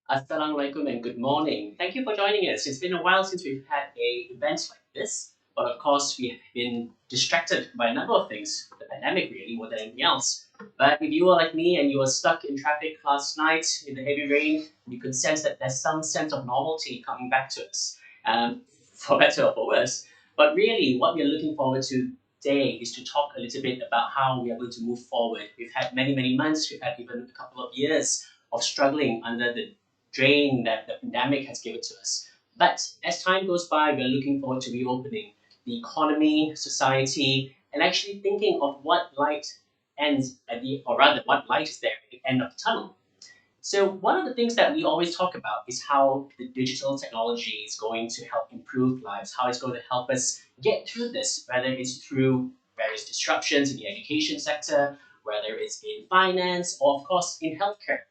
Assalamualaikum and good morning. Thank you for joining us. It's been a while since we've had a event like this, but of course we have been distracted by a number of things. The pandemic really more than anything else. But if you were like me and you were stuck in traffic last night in the heavy rain, you could sense that there's some sense of normality coming back to us, for better or for worse. But really, what we're looking forward to today is to talk a little bit about how we are going to move forward. We've had many months, we've had even a couple of years of struggling under the drain that the pandemic has given to us. But as time goes by, we're looking forward to reopening the economy, society, and actually thinking of what light ends at the, or rather, what light is there at the end of the tunnel. So one of the things that we always talk about is how the digital technology is going to help improve lives, how it's going to help us get through this, whether it's through various disruptions in the education sector, whether it's in finance, or of course in healthcare.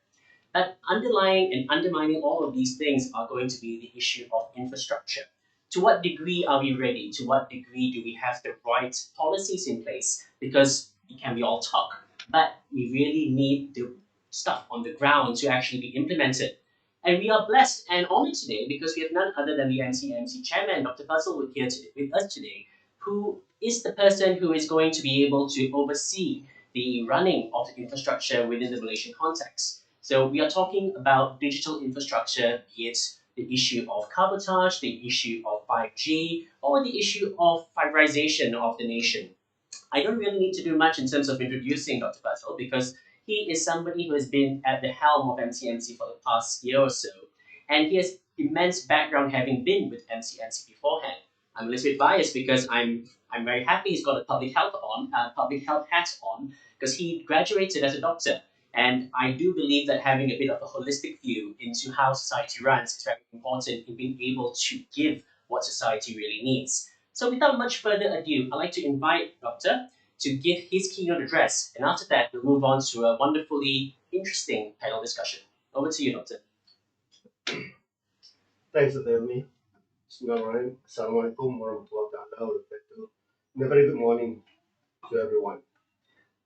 But underlying and undermining all of these things are going to be the issue of infrastructure. To what degree are we ready? To what degree do we have the right policies in place? Because it can be all talk, but we really need the stuff on the ground to actually be implemented. And we are blessed and honored today because we have none other than the NCMC chairman, Dr. Fazil, here with us today, who is the person who is going to be able to oversee the running of the infrastructure within the Malaysian context. So we are talking about digital infrastructure, be it the issue of cabotage, the issue of 5G, or the issue of fiberization of the nation. I don't really need to do much in terms of introducing Dr. Patel because he is somebody who has been at the helm of MCMC for the past year or so, and he has immense background having been with MCMC beforehand. I'm a little bit biased because I'm very happy he's got a public health hat on, because he graduated as a doctor. And I do believe that having a bit of a holistic view into how society runs is very important in being able to give what society really needs. So without much further ado, I'd like to invite Doctor to give his keynote address, and after that, we'll move on to a wonderfully interesting panel discussion. Over to you, Doctor. Thanks for having me. Bismillahirrahmanirrahim. Assalamualaikum warahmatullahi wabarakatuh. And a very good morning to everyone.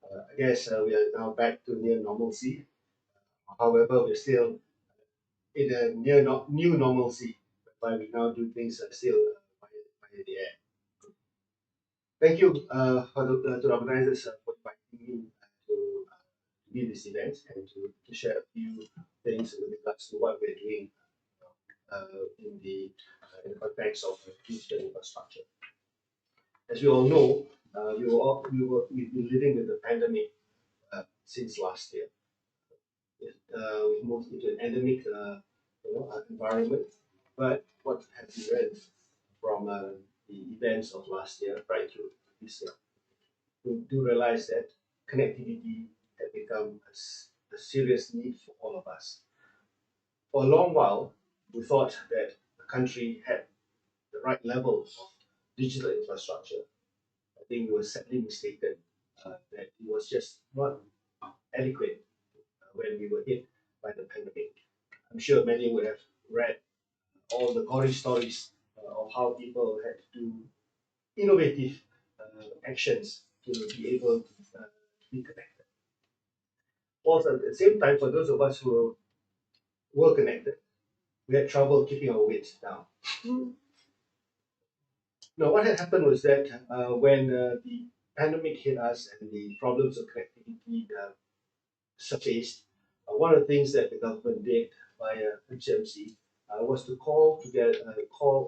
I guess we are now back to near normalcy. However, we're still in a new normalcy, whereby we now do things still via the air. Thank you to the organizers for inviting me to be this event and to share a few things with regards to what we're doing in the context of digital infrastructure. As we all know, we've been living with the pandemic since last year. We've moved into an endemic environment. But what have we learned from the events of last year right through this year? We do realize that connectivity had become a serious need for all of us. For a long while, we thought that the country had the right level of digital infrastructure. I think we were sadly mistaken that it was just not adequate when we were hit by the pandemic. I'm sure many would have read all the gory stories of how people had to do innovative actions to be able to be connected. Also, at the same time, for those of us who were connected, we had trouble keeping our weights down. Now, what had happened was that when the pandemic hit us and the problems of connectivity surfaced, one of the things that the government did via HMC was to call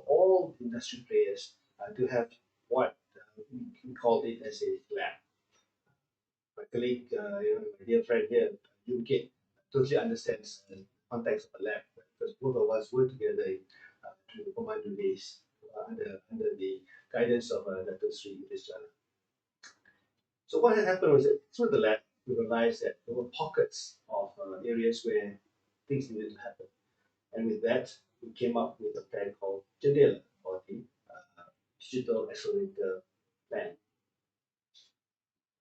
all industry players to have what we called it as a lab. My colleague, my dear friend here, UK, totally understands the context of a lab because both of us were together during the Commando days under the guidance of Dr. Sri Vijay. So what had happened was that through the lab, we realized that there were pockets of areas where things needed to happen. And with that, we came up with a plan called Jendela, or the Digital Accelerator Plan.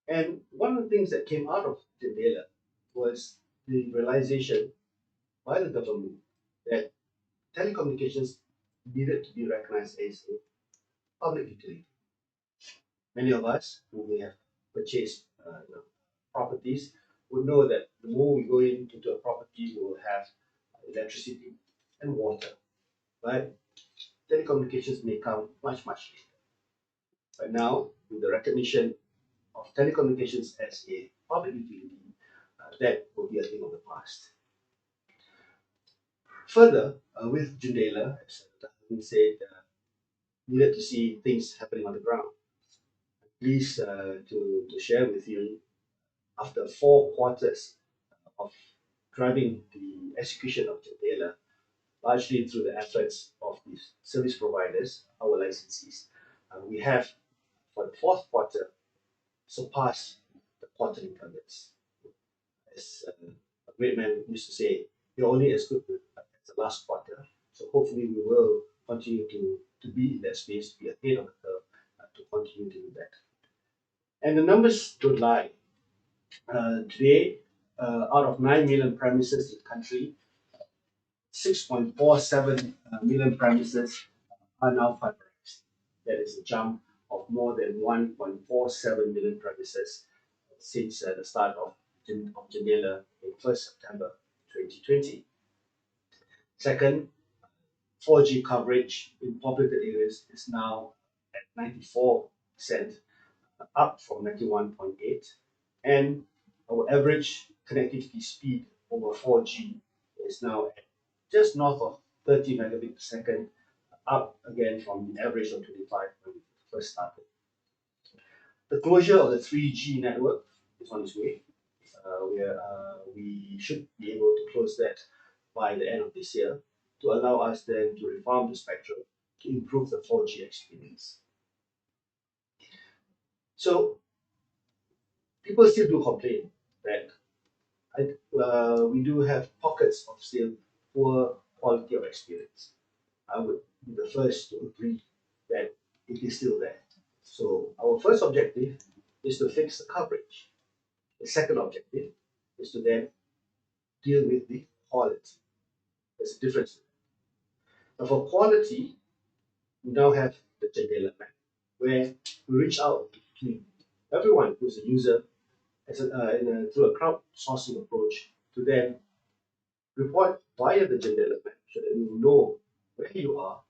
And one of the things that came out of Jendela was the realization by the government that telecommunications needed to be recognized as a public utility. Many of us who may have purchased properties would know that the more we go into a property, we will have electricity and water, but telecommunications may come much, much later. But now, with the recognition of telecommunications as a public utility, that will be a thing of the past. Further, with Jundela, as the government said, needed to see things happening on the ground. Pleased to share with you, after 4 quarters of driving the execution of Jundela, largely through the efforts of the service providers, our licensees, we have, for the fourth quarter, surpassed the quarterly targets. As a great man used to say, you're only as good as the last quarter. So hopefully we will continue to be in that space, to be ahead of the curve, to continue to do that. And the numbers don't lie. Today, out of 9 million premises in the country, 6.47 million premises are now fiberized. That is a jump of more than 1.47 million premises since the start of Jendela in 1st September 2020. Second, 4G coverage in populated areas is now at 94%, up from 91.8%, and our average connectivity speed over 4G is now at just north of 30 megabit per second, up again from the average of 25 when we first started. The closure of the 3G network is on its way. We should be able to close that by the end of this year to allow us then to reform the spectrum to improve the 4G experience. So people still do complain that we do have pockets of still poor quality of experience. I would be the first to agree that it is still there. So our first objective is to fix the coverage. The second objective is to then deal with the quality. There's a difference. Now for quality, we now have the Jendela map, where we reach out to everyone who's a user through a crowdsourcing approach to then report via the Jendela map so that we will know where you are,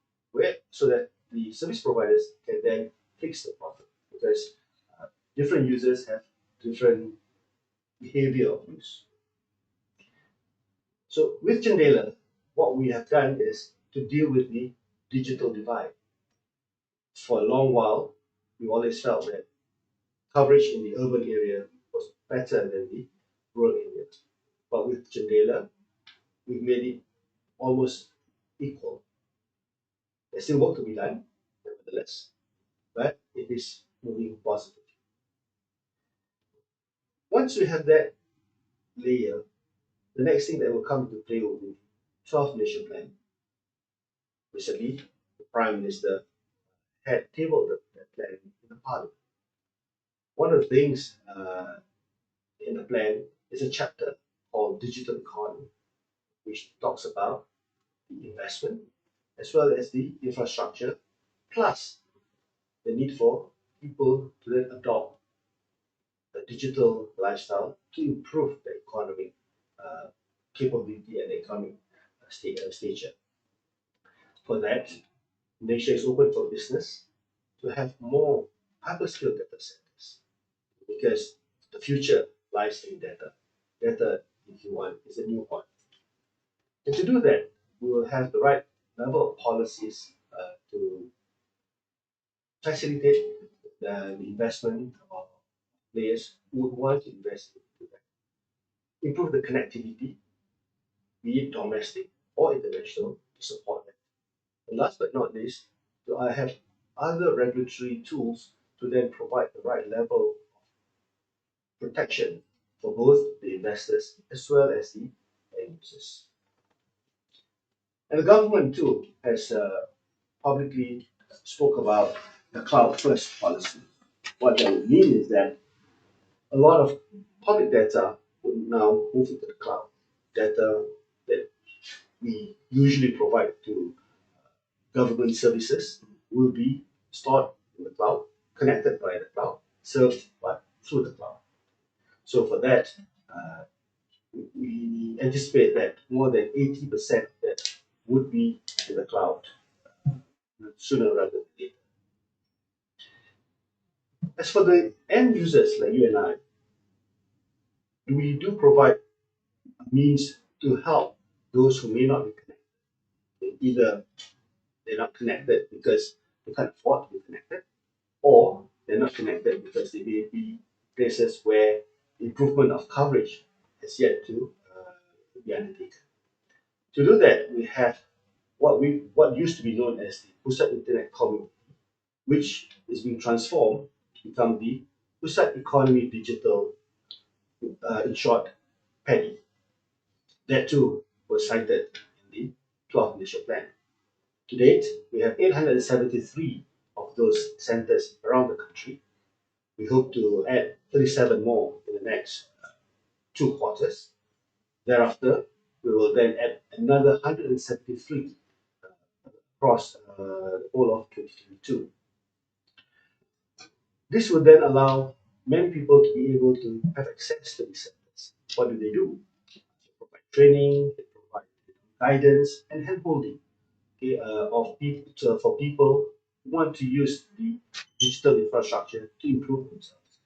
so that the service providers can then fix the problem, because different users have different behavior of use. So with Jendela, what we have done is to deal with the digital divide. For a long while, we always felt that coverage in the urban area was better than the rural area. But with Jendela, we've made it almost equal. There's still work to be done, nevertheless, but it is moving positively. Once we have that layer, the next thing that will come into play will be 12 nation plan. Recently, the Prime Minister had tabled that plan in the Parliament. One of the things in the plan is a chapter called Digital Economy, which talks about the investment as well as the infrastructure, plus the need for people to then adopt a digital lifestyle to improve the economic capability and economic stature. For that, Malaysia is open for business to have more hyperscale data centers, because the future lies in data. Data, if you want, is a new one. And to do that, we will have the right level of policies to facilitate the investment of players who would want to invest into that. Improve the connectivity, be it domestic or international, to support that. And last but not least, I have other regulatory tools to then provide the right level of protection for both the investors as well as the end users. And the government too has publicly spoke about the cloud first policy. What that would mean is that a lot of public data would now move into the cloud. Data that we usually provide to government services will be stored in the cloud, connected by the cloud, served through the cloud. So for that, uh, we anticipate that more than 80% of that would be in the cloud sooner rather than later. As for the end users like you and I, we do provide means to help those who may not be connected. Either they're not connected because they can't afford to be connected, or they're not connected because they may be places where improvement of coverage has yet to be undertaken. To do that, we have what used to be known as the Pusat Internet Community, which is being transformed to become the Pusat Economy Digital, in short, PEDI. That too was cited in the 12th Malaysia Plan. To date, we have 873 of those centers around the country. We hope to add 37 more in the next 2 quarters. Thereafter, we will then add another 173 across the whole of 2022. This would then allow many people to be able to have access to these centers. What do? They provide training, they provide guidance and handholding, okay, of people for people who want to use the digital infrastructure to improve themselves,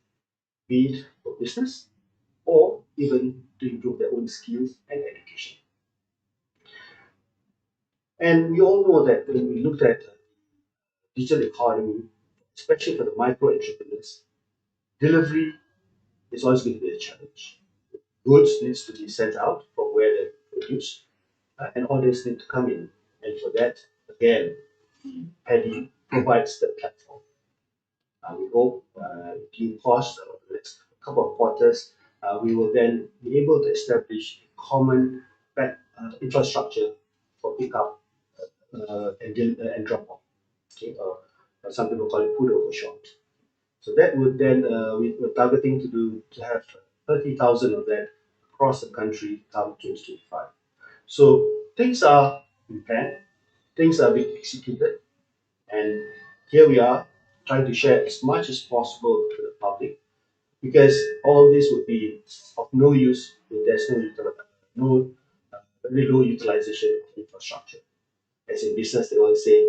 be it for business or even to improve their own skills and education. And we all know that when we looked at digital economy, especially for the micro entrepreneurs, delivery is always going to be a challenge. Goods needs to be sent out from where they're produced, and orders need to come in. And for that, again, the Paddy provides the platform. We hope due course of the next couple of quarters, we will then be able to establish a common infrastructure for pickup and drop off. Okay, some people call it PUDO for short. So that would then we're targeting to have 30,000 of that across the country come 2025. So things are in plan, things are being executed, and here we are trying to share as much as possible to the public, because all this would be of no use if there's no very low utilization of infrastructure. As in business, they always say,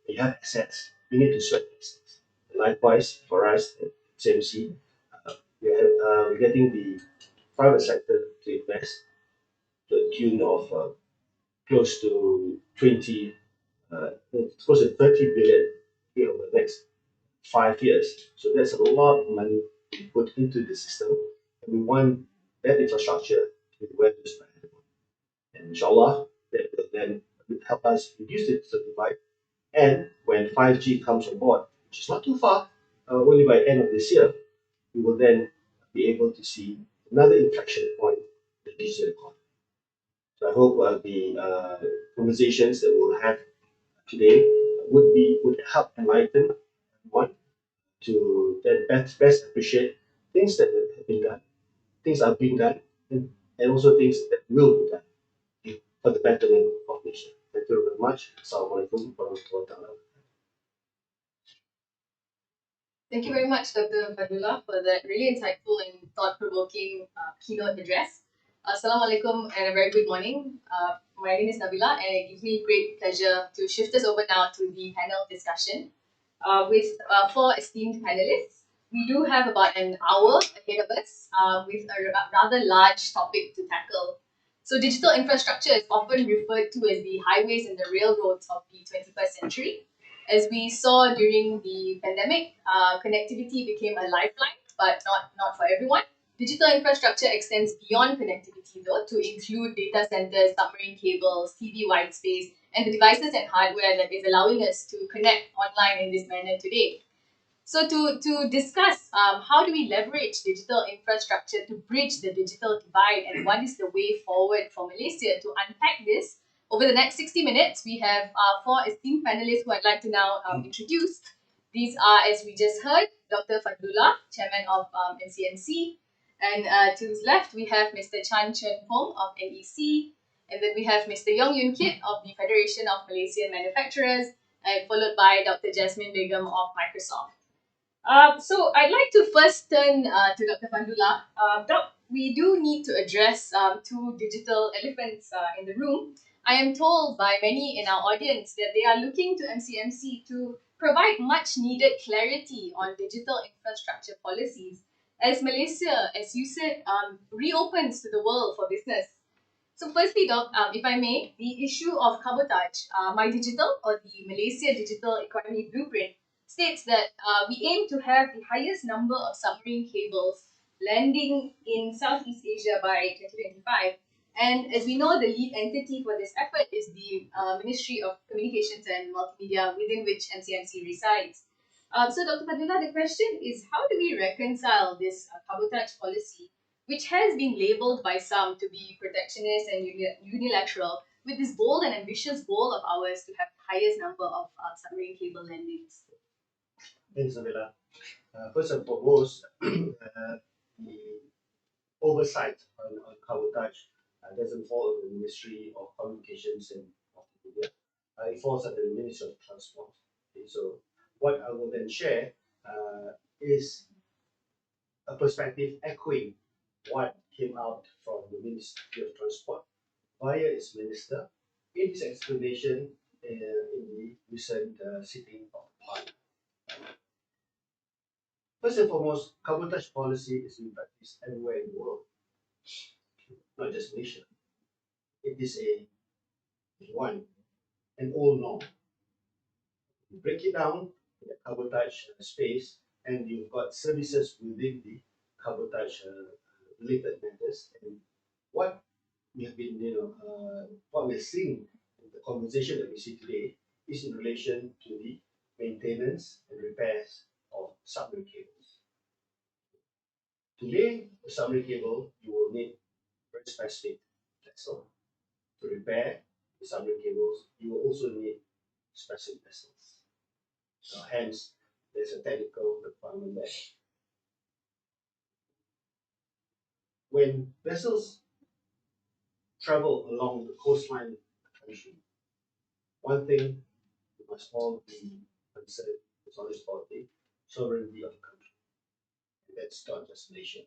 you have assets, you need to sweat assets. Likewise, for us at CMC, we're getting the private sector to invest to the tune of close to 20, close to 30 billion here over the next 5 years. So that's a lot of money to put into the system, and we want that infrastructure to be well used by everyone. And inshallah, that will then help us reduce the digital divide. And when 5G comes on board, which is not too far, only by end of this year, we will then be able to see another inflection point in the digital economy. So I hope the conversations that we will have today would help enlighten everyone to then best appreciate things that have been done, things are being done, and also things that will be done for the betterment of nation. Thank you very much. Assalamualaikum warahmatullahi wabarakatuh. Thank you very much, Dr. Fadullah, for that really insightful and thought-provoking keynote address. Assalamu alaikum and a very good morning. My name is Nabila, and it gives me great pleasure to shift us over now to the panel discussion with four esteemed panelists. We do have about an hour ahead of us with a rather large topic to tackle. So digital infrastructure is often referred to as the highways and the railroads of the 21st century. As we saw during the pandemic, connectivity became a lifeline, but not for everyone. Digital infrastructure extends beyond connectivity, though, to include data centers, submarine cables, TV white space, and the devices and hardware that is allowing us to connect online in this manner today. So to discuss how do we leverage digital infrastructure to bridge the digital divide and what is the way forward for Malaysia, to unpack this, over the next 60 minutes, we have four esteemed panelists who I'd like to now introduce. These are, as we just heard, Dr. Fadlullah, Chairman of NCNC, and to his left, we have Mr. Chan Chen Hong of NEC, and then we have Mr. Yong Yun Kit of the Federation of Malaysian Manufacturers, and followed by Dr. Jasmine Begum of Microsoft. So I'd like to first turn to Dr. Fadlullah. we do need to address two digital elephants in the room. I am told by many in our audience that they are looking to MCMC to provide much needed clarity on digital infrastructure policies as Malaysia, as you said, reopens to the world for business. So firstly, Doc, if I may, the issue of cabotage, MyDIGITAL or the Malaysia Digital Economy Blueprint states that we aim to have the highest number of submarine cables landing in Southeast Asia by 2025. And as we know, the lead entity for this effort is the Ministry of Communications and Multimedia, within which MCMC resides. So, Dr. Fadila, the question is, how do we reconcile this cabotage policy, which has been labeled by some to be protectionist and unilateral, with this bold and ambitious goal of ours to have the highest number of submarine cable landings? Thanks, Nabila. First and foremost, the oversight on cabotage doesn't fall under the Ministry of Communications and Multimedia. It falls under the Ministry of Transport. Okay, so what I will then share is a perspective echoing what came out from the Ministry of Transport via its minister in his explanation in the recent sitting of Parliament. First and foremost, cabotage policy is being practiced everywhere in the world, not just Malaysia. It is a one and all norm. You break it down in the cabotage space, and you've got services within the cabotage related matters. And what we have been, what we're seeing in the conversation that we see today is in relation to the maintenance and repairs of submarine cables. Today, a submarine cable, you will need very specific vessel. To repair the submarine cables, you will also need specific vessels. Hence, there's a technical requirement there. When vessels travel along the coastline of the country, one thing we must all be concerned is always about the sovereignty of the country. And that's not just Malaysia.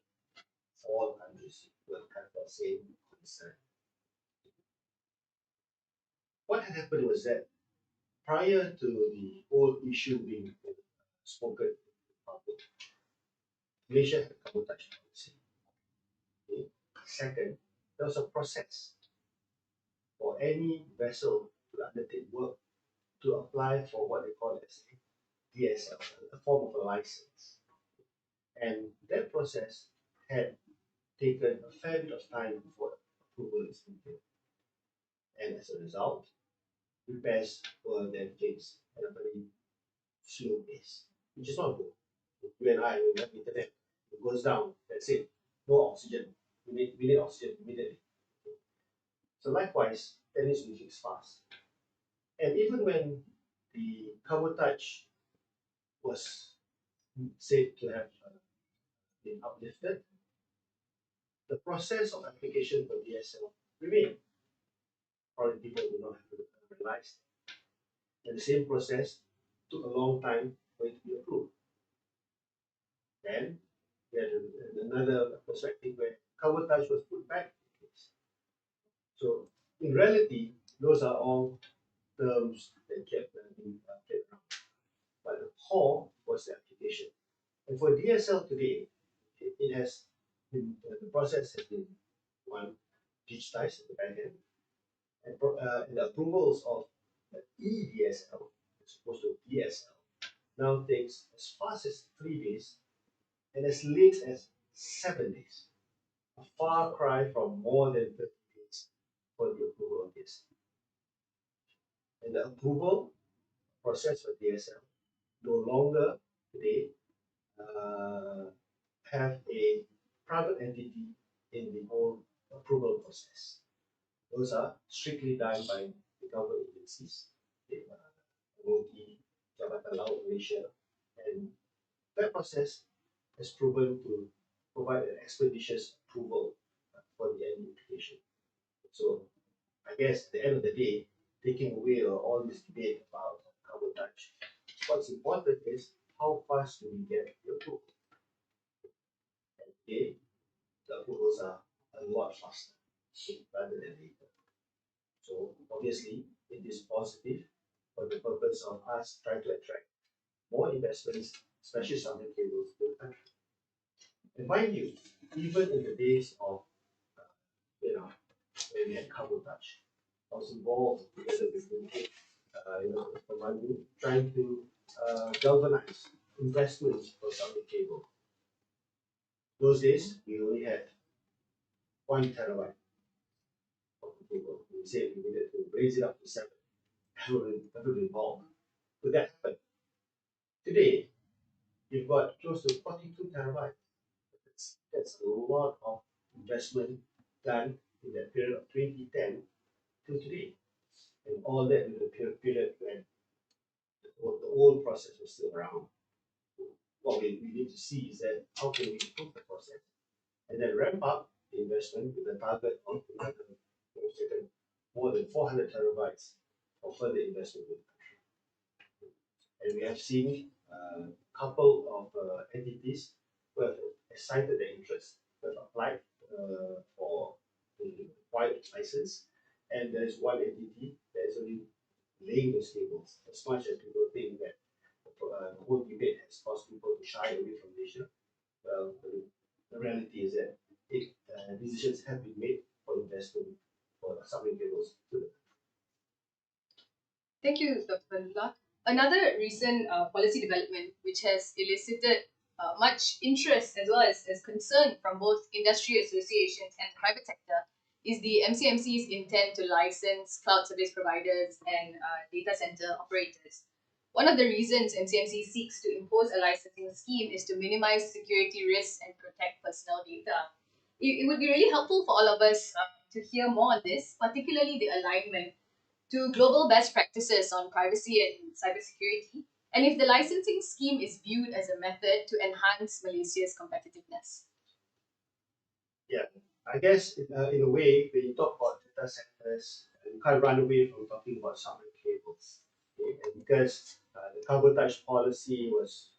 All countries will have the same concern. What had happened was that prior to the whole issue being spoken in public, Malaysia had a cabotage policy. Okay. Second, there was a process for any vessel to undertake work to apply for what they call as a DSL, a form of a license. And that process had taken a fair bit of time before approval is needed. And as a result, repairs were then fixed at a very slow pace, which is not good. You and I, when we have internet, it goes down, that's it. No oxygen. We need oxygen immediately. So likewise, that needs to be fixed fast. And even when the cabotage was said to have been uplifted, the process of application for DSL remained. Probably people do not have realized. And the same process took a long time for it to be approved. Then we had another perspective where cabotage was put back in place. So in reality, those are all terms that kept being played around. But the core was the application. And for DSL today, it has been, the process has been one, digitized at the back end, and the approvals of the EDSL as opposed to DSL now takes as fast as 3 days and as late as 7 days. A far cry from more than 30 days for the approval of DSL. And the approval process for DSL no longer today have a private entity in the whole approval process. Those are strictly done by the government agencies, the MOD, Jabatan Laut Malaysia, and that process has proven to provide an expeditious approval for the end application. So I guess at the end of the day, taking away all this debate about cabotage, what's important is how fast do we get the approval. And today, the approvals are a lot faster rather than later. So obviously, it is positive for the purpose of us trying to attract more investments, especially submarine cables to the country. And mind you, even in the days of when we had carbon touch, I was involved together with the money trying to galvanize investments for submarine cable. Those days, we only had 1 terabyte of the cable. We said we needed to raise it up to 7. Everyone involved. Could that happen? Today, you've got close to 42 terabytes. That's a lot of investment done in that period of 2010 to today. And all that in the period when the old process was still around. What we need to see is that how can we improve the process and then ramp up the investment with a target of more than 400 terabytes of further investment in the country. And we have seen a couple of entities who have cited their interest, who have applied for the required license, and there's one entity that is only laying those cables. As much as people think that the whole debate has caused people to shy away from Malaysia, well, the reality is that decisions have been made for investment for submarine cables to the. Thank you, Dr. Fadlullah. Another recent policy development which has elicited much interest as well as concern from both industry associations and the private sector is the MCMC's intent to license cloud service providers and data center operators. One of the reasons MCMC seeks to impose a licensing scheme is to minimize security risks and protect personal data. It would be really helpful for all of us to hear more on this, particularly the alignment to global best practices on privacy and cybersecurity, and if the licensing scheme is viewed as a method to enhance Malaysia's competitiveness. Yeah, I guess in a way, when you talk about data centers, you can't run away from talking about submarine cables. Okay? And because the carbon touch policy was,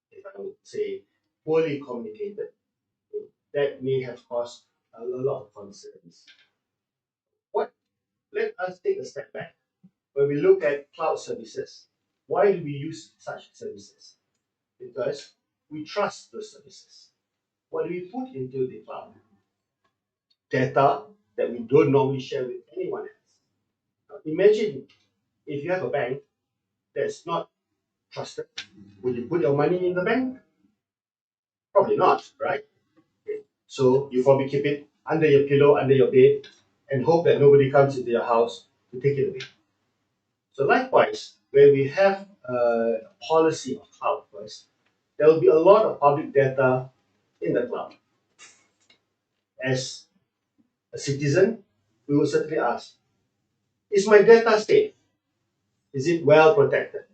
if I would say, poorly communicated, okay, that may have caused a lot of concerns. Let us take a step back. When we look at cloud services, why do we use such services? Because we trust those services. What do we put into the cloud? Data that we don't normally share with anyone else. Now, imagine if you have a bank that's not trusted, would you put your money in the bank? Probably not, right? Okay. So you probably keep it under your pillow, under your bed, and hope that nobody comes into your house to take it away. So likewise, when we have a policy of cloud first, there will be a lot of public data in the cloud. As a citizen, we will certainly ask, is my data safe? Is it well protected?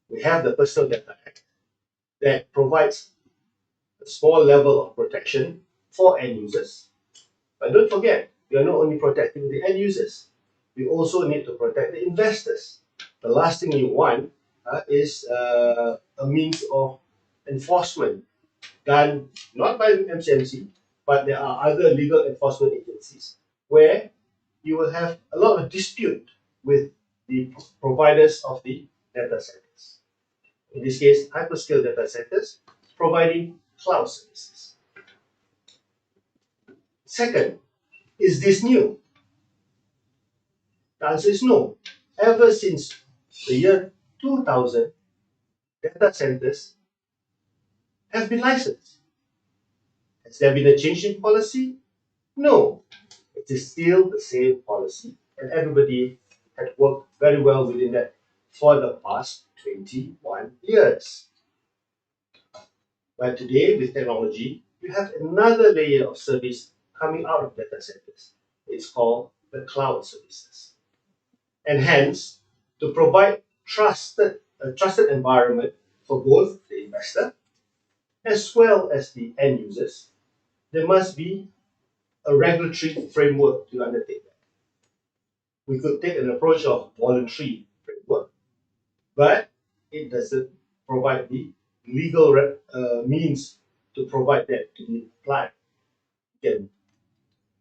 We have the Personal Data Act that provides a small level of protection for end users. But don't forget, we are not only protecting the end users, we also need to protect the investors. The last thing you want is a means of enforcement done not by MCMC, but there are other legal enforcement agencies where you will have a lot of dispute with the providers of the data centers. In this case, hyperscale data centers providing cloud services. Second, is this new? The answer is no. Ever since the year 2000, data centers have been licensed. Has there been a change in policy? No. It is still the same policy, and everybody had worked very well within that for the past 21 years. But today, with technology, you have another layer of service coming out of data centers. It's called the cloud services. And hence, to provide a trusted environment for both the investor as well as the end users, there must be a regulatory framework to undertake that. We could take an approach of voluntary framework, but it doesn't provide the legal means to provide that to the client. You can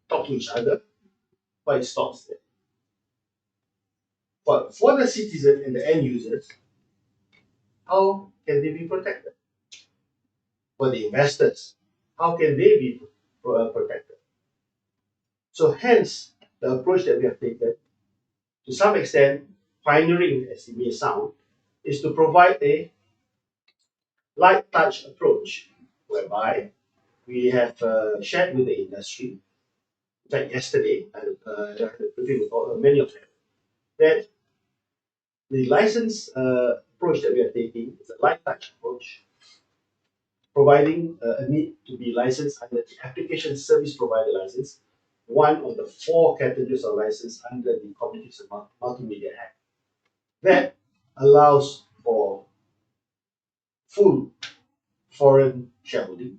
talk to each other, but it stops there. But for the citizen and the end users, how can they be protected? For the investors, how can they be protected? So hence, the approach that we have taken, to some extent, pioneering as it may sound, is to provide a light touch approach, whereby we have shared with the industry. In fact, yesterday, I had a briefing with many of them, that the license approach that we are taking is a light touch approach, providing a need to be licensed under the application service provider license, one of the 4 categories of license under the Communications and Multimedia Act. That allows for full foreign shareholding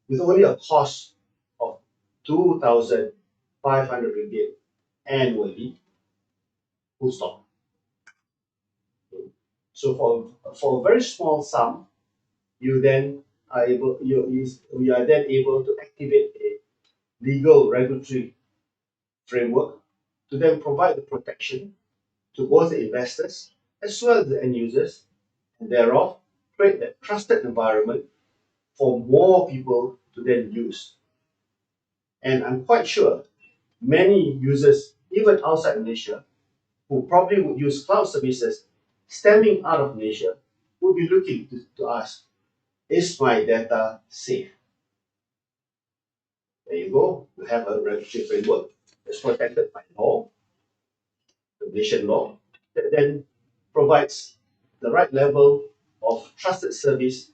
with only a cost of 2,500 ringgit annually, full stop. So for a very small sum, you then are able we are then able to activate a legal regulatory framework to then provide the protection to both the investors as well as the end users, and thereof create that trusted environment for more people to then use. And I'm quite sure many users, even outside Malaysia, who probably would use cloud services stemming out of Malaysia, would be looking to ask, is my data safe? There you go. You have a regulatory framework that's protected by law, the Malaysian law, that then provides the right level of trusted service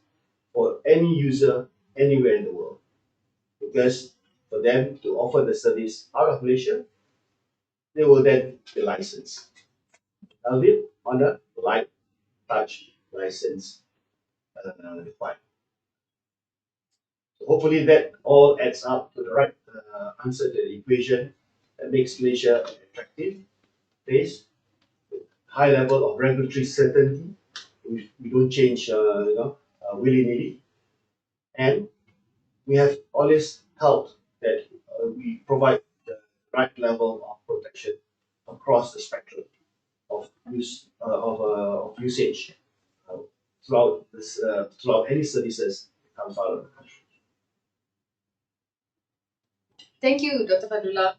for any user anywhere in the world. Because for them to offer the service out of Malaysia, they will then be licensed, albeit on a light touch license required. So hopefully that all adds up to the right answer to the equation that makes Malaysia an attractive place, high level of regulatory certainty. We don't change, willy-nilly, and we have always held that we provide the right level of protection across the spectrum of usage throughout any services that comes out of the country. Thank you, Dr. Fadullah.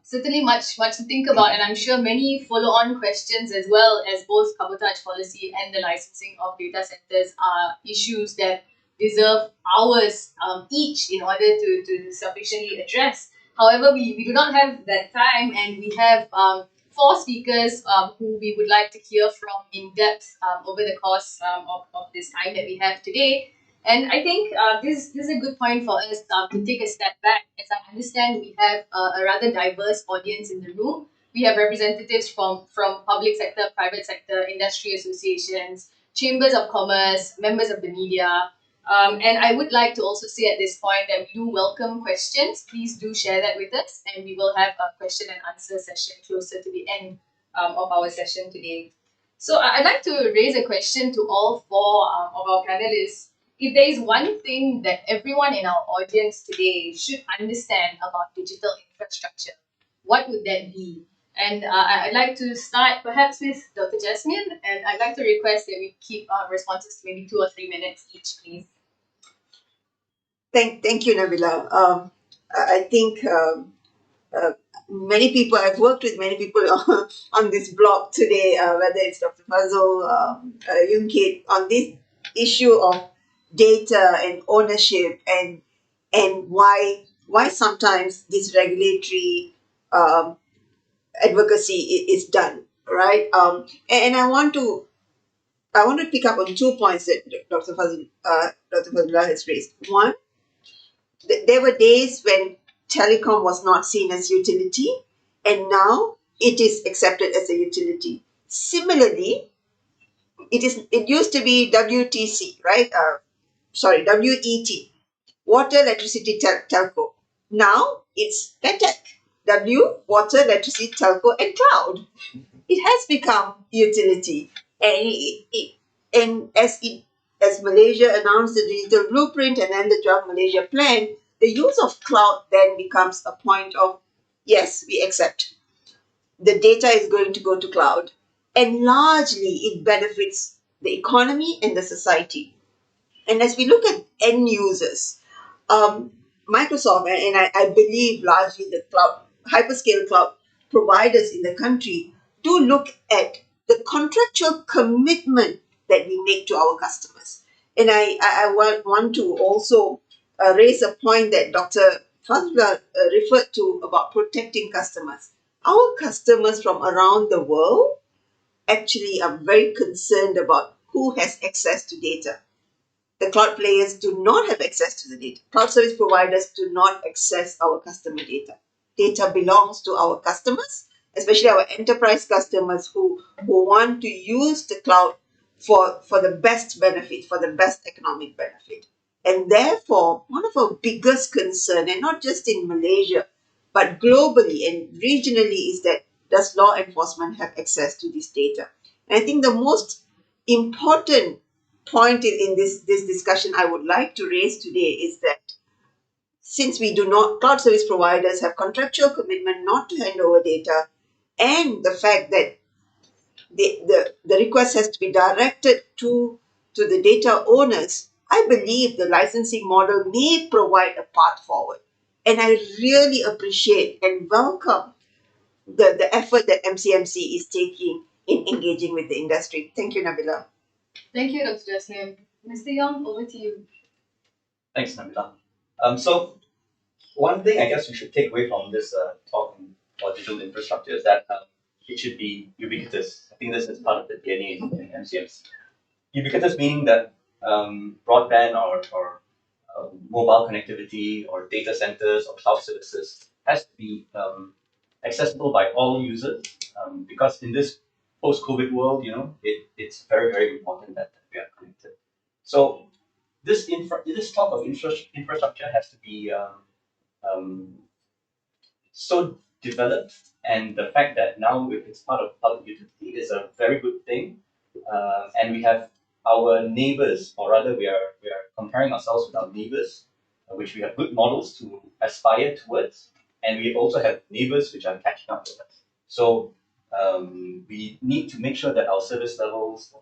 Certainly much to think about, and I'm sure many follow-on questions as well, as both cabotage policy and the licensing of data centers are issues that deserve hours each in order to sufficiently address. However, we do not have that time, and we have 4 speakers who we would like to hear from in depth over the course of this time that we have today. And I think this is a good point for us to take a step back. As I understand, we have a rather diverse audience in the room. We have representatives from public sector, private sector, industry associations, chambers of commerce, members of the media. And I would like to also say at this point that we do welcome questions. Please do share that with us, and we will have a question and answer session closer to the end of our session today. So I'd like to raise a question to all 4 of our panelists. If there is one thing that everyone in our audience today should understand about digital infrastructure, what would that be? And I'd like to start perhaps with Dr. Jasmine, and I'd like to request that we keep our responses to maybe 2 or 3 minutes each, please. Thank you, Nabila. I think many people, I've worked with many people on this blog today, whether it's Dr. Fazul, Yunkit, on this issue of data and ownership and why sometimes this regulatory advocacy is done, right? And I want to pick up on 2 points that Dr. Fazullah has raised. One, there were days when telecom was not seen as utility, and now it is accepted as a utility. Similarly, it used to be WTC, right? WET, water, electricity, telco. Now it's WETTEC, water, electricity, telco, and cloud. It has become utility, and as it as Malaysia announced the digital blueprint and then the Joint Malaysia plan, the use of cloud then becomes a point of, yes, we accept. The data is going to go to cloud. And largely it benefits the economy and the society. And as we look at end users, um, Microsoft, and I believe largely the cloud, hyperscale cloud providers in the country do look at the contractual commitment that we make to our customers. And I want to also raise a point that Dr. Fazla referred to about protecting customers. Our customers from around the world actually are very concerned about who has access to data. The cloud players do not have access to the data. Cloud service providers do not access our customer data. Data belongs to our customers, especially our enterprise customers who want to use the cloud for the best benefit, for the best economic benefit. And therefore, one of our biggest concern, and not just in Malaysia, but globally and regionally, is that does law enforcement have access to this data? And I think the most important point in this discussion I would like to raise today is that since we do not, cloud service providers have contractual commitment not to hand over data, and the fact that the request has to be directed to the data owners, I believe the licensing model may provide a path forward. And I really appreciate and welcome the effort that MCMC is taking in engaging with the industry. Thank you, Nabila. Thank you, Dr. Jasmine. Mr. Young, over to you. Thanks, Nabila. So one thing I guess we should take away from this talk on digital infrastructure is that it should be ubiquitous. I think this is part of the DNA in MCMC. Ubiquitous meaning that broadband or mobile connectivity or data centers or cloud services has to be accessible by all users because in this post-COVID world, it's very, very important that we are connected. So this talk of infrastructure has to be so developed, and the fact that now it's part of public utility is a very good thing. And we have our neighbors, or rather, we are comparing ourselves with our neighbors, which we have good models to aspire towards, and we also have neighbors which are catching up with us. So we need to make sure that our service levels,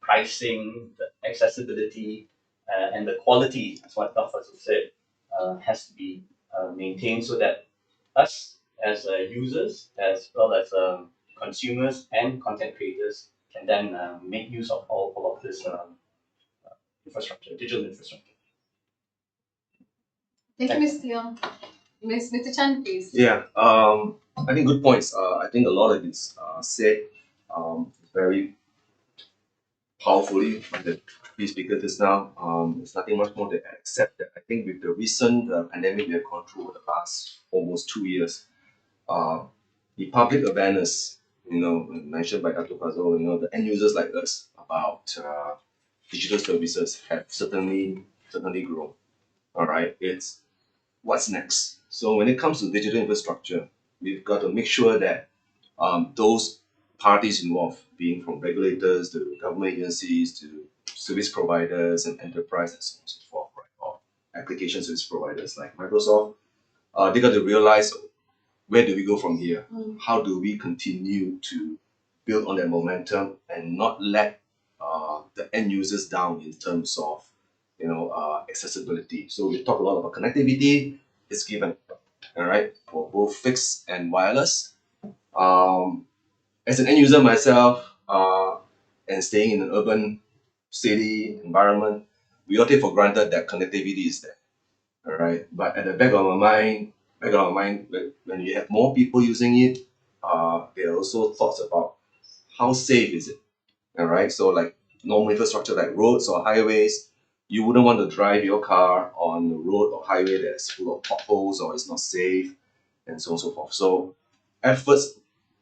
pricing, the accessibility, and the quality, as what Dr. said, has to be maintained so that us as users, as well as consumers and content creators, can then make use of all of this infrastructure, digital infrastructure. Thank you, Mr. Young. Mr. Chan, please. Yeah, I think good points. I think a lot of it's said very powerfully by the three speakers just now. There's nothing much more to add except that I think with the recent pandemic we have gone through over the past almost 2 years, the public awareness, mentioned by Dr. Fazal, the end users like us about digital services have certainly grown. All right, it's what's next. So when it comes to digital infrastructure, we've got to make sure that those parties involved, being from regulators to government agencies to service providers and enterprise and so on and so forth, right? Or application service providers like Microsoft, they got to realize where do we go from here? How do we continue to build on that momentum and not let the end users down in terms of accessibility? So we talk a lot about connectivity. It's given, all right, for both fixed and wireless. As an end user myself, and staying in an urban city environment, we all take for granted that connectivity is there, all right. But at the back of our mind, when you have more people using it, there are also thoughts about how safe is it, all right. So like normal infrastructure like roads or highways, you wouldn't want to drive your car on a road or highway that's full of potholes or it's not safe, and so on and so forth. So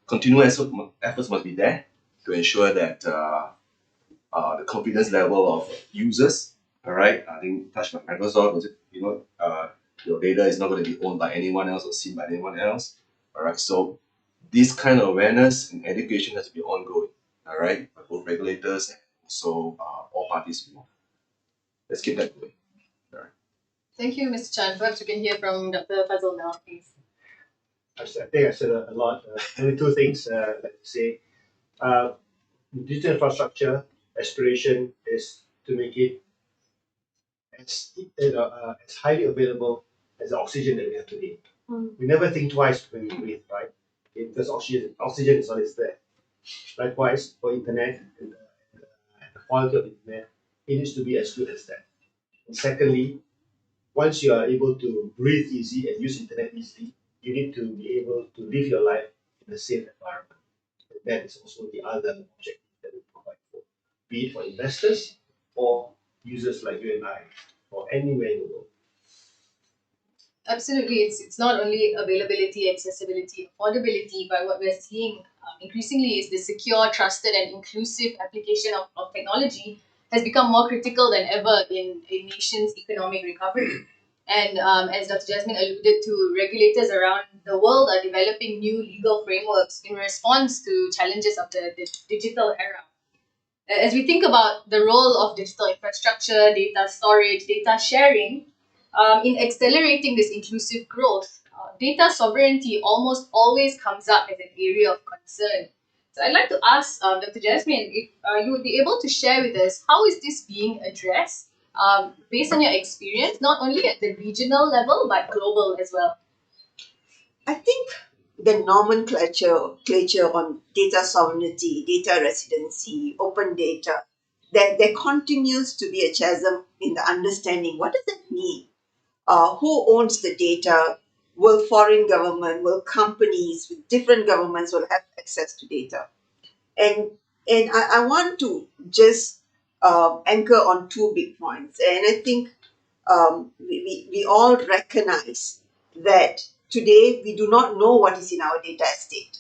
continuous efforts must be there to ensure that the confidence level of users, all right, I think touched by Microsoft, was it, your data is not going to be owned by anyone else or seen by anyone else, all right. So this kind of awareness and education has to be ongoing, all right, by both regulators and also all parties involved. let's keep that going. Thank you, Mr. Chan. Perhaps we can hear from Dr. Fazil now, please. I think I said a lot. Only two things like to say. Uh, Digital infrastructure aspiration is to make it as highly available as the oxygen that we have today. We never think twice when we breathe, right? Because oxygen is always there. Likewise, for internet and the quality of internet, it needs to be as good as that. And secondly, once you are able to breathe easy and use internet easily, you need to be able to live your life in a safe environment. And that is also the other objective that we provide for, be it for investors or users like you and I, or anywhere in the world. Absolutely, it's not only availability, accessibility, affordability, but what we're seeing increasingly is the secure, trusted, and inclusive application of technology has become more critical than ever in a nation's economic recovery. And as Dr. Jasmine alluded to, regulators around the world are developing new legal frameworks in response to challenges of the digital era. As we think about the role of digital infrastructure, data storage, data sharing, in accelerating this inclusive growth, data sovereignty almost always comes up as an area of concern. So I'd like to ask Dr. Jasmine if you would be able to share with us how is this being addressed based on your experience, not only at the regional level but global as well. I think the nomenclature on data sovereignty, data residency, open data, there continues to be a chasm in the understanding. What does that mean? Who owns the data? Will foreign government, will companies with different governments will have access to data? And I want to just anchor on two big points. And I think we all recognize that today we do not know what is in our data estate.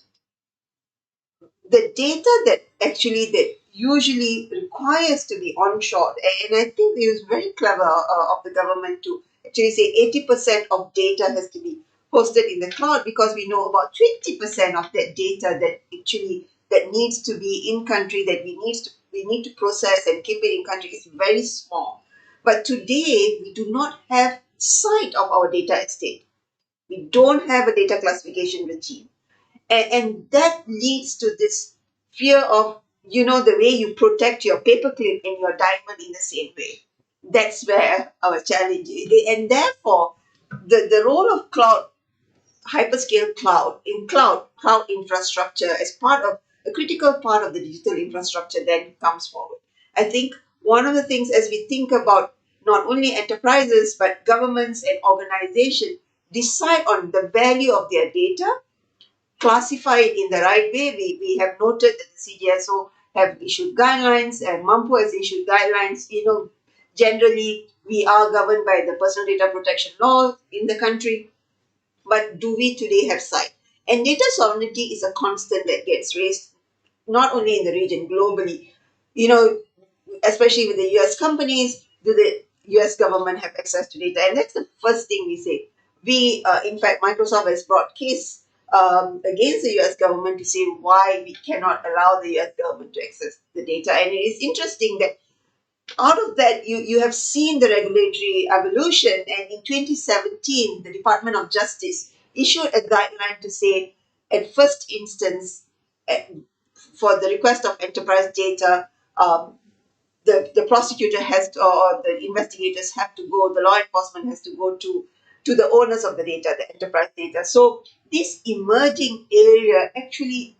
The data that usually requires to be onshore, and I think it was very clever of the government to actually say 80% of data has to be hosted in the cloud, because we know about 20% of that data that needs to be in country, that we need to process and keep it in country, is very small. But today we do not have sight of our data estate. We don't have a data classification regime, and that leads to this fear of, the way you protect your paperclip and your diamond in the same way. That's where our challenge is. And therefore, the role of hyperscale cloud infrastructure as part of a critical part of the digital infrastructure then comes forward. I think one of the things, as we think about not only enterprises but governments and organizations decide on the value of their data, classify it in the right way. We have noted that the CDSO have issued guidelines and MAMPO has issued guidelines. Generally we are governed by the personal data protection law in the country, but do we today have sight? And data sovereignty is a constant that gets raised not only in the region, globally. Especially with the US companies, do the US government have access to data? And that's the first thing we say. In fact, Microsoft has brought case against the US government to say why we cannot allow the US government to access the data. And it is interesting that out of that, you have seen the regulatory evolution. And in 2017, the Department of Justice issued a guideline to say, at first instance, eh, for the request of enterprise data, the prosecutor has to, or the investigators have to go, the law enforcement has to go to the owners of the data, the enterprise data. So this emerging area actually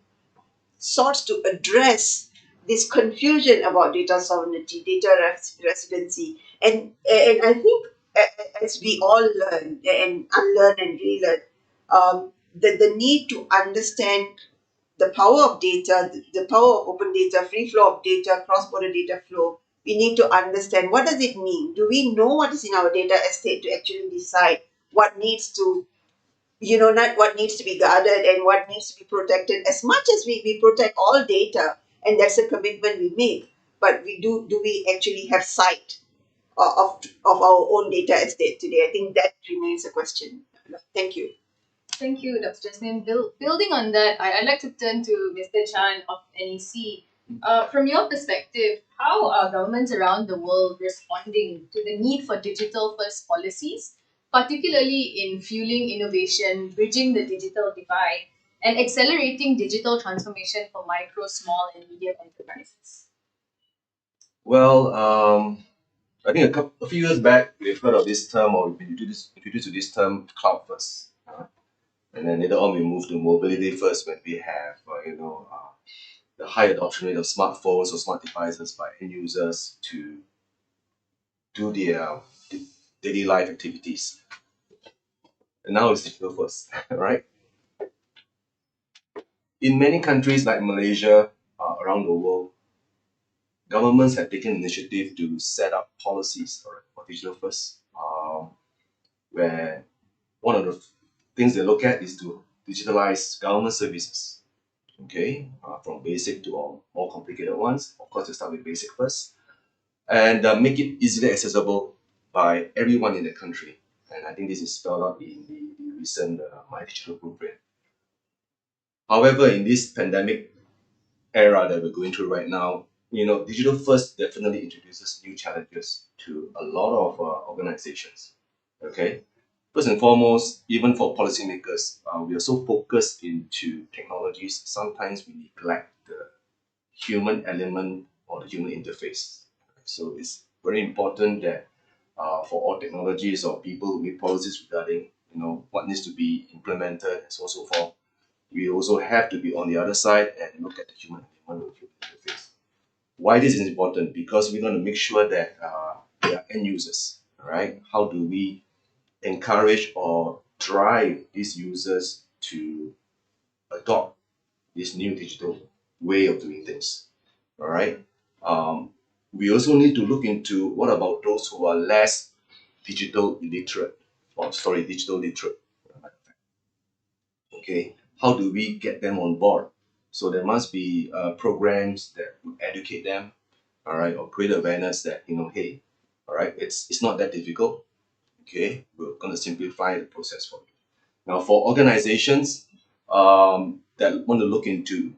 sought to address this confusion about data sovereignty, data residency, and I think as we all learn and unlearn and relearn, the need to understand the power of data, the power of open data, free flow of data, cross-border data flow. We need to understand, what does it mean? Do we know what is in our data estate to actually decide what needs to, not what needs to be guarded and what needs to be protected, as much as we protect all data, and that's a commitment we make. But do we actually have sight of our own data estate today? I think that remains a question. Thank you. Thank you, Dr. Jasmine. Building on that, I'd like to turn to Mr. Chan of NEC. From your perspective, how are governments around the world responding to the need for digital first policies, particularly in fueling innovation, bridging the digital divide, and accelerating digital transformation for micro, small, and medium enterprises? Well, I think a few years back, we've heard of this term, or we've been introduced to this term, cloud first. And then later on, we moved to mobility first when we have, the high adoption rate of smartphones or smart devices by end users to do their daily life activities. And now it's digital first, right? In many countries like Malaysia, around the world, governments have taken initiative to set up policies for digital first, where one of the things they look at is to digitalize government services. Okay, from basic to more complicated ones. Of course, they start with basic first, and make it easily accessible by everyone in the country. And I think this is spelled out in the recent MyDIGITAL blueprint. However, in this pandemic era that we're going through right now, digital first definitely introduces new challenges to a lot of organizations. Okay, first and foremost, even for policymakers, we are so focused into technologies. Sometimes we neglect the human element or the human interface. So it's very important that for all technologies or people who make policies regarding what needs to be implemented and so on and so forth, we also have to be on the other side and look at the human element of the human interface. Why this is important? Because we want to make sure that they are end users, right? How do we encourage or drive these users to adopt this new digital way of doing things? All right. We also need to look into what about those who are less digital illiterate, or sorry, digital literate. Okay, how do we get them on board? So there must be programs that would educate them, all right, or create awareness that hey, all right, it's not that difficult. Okay, we're going to simplify the process for you. Now, for organizations that want to look into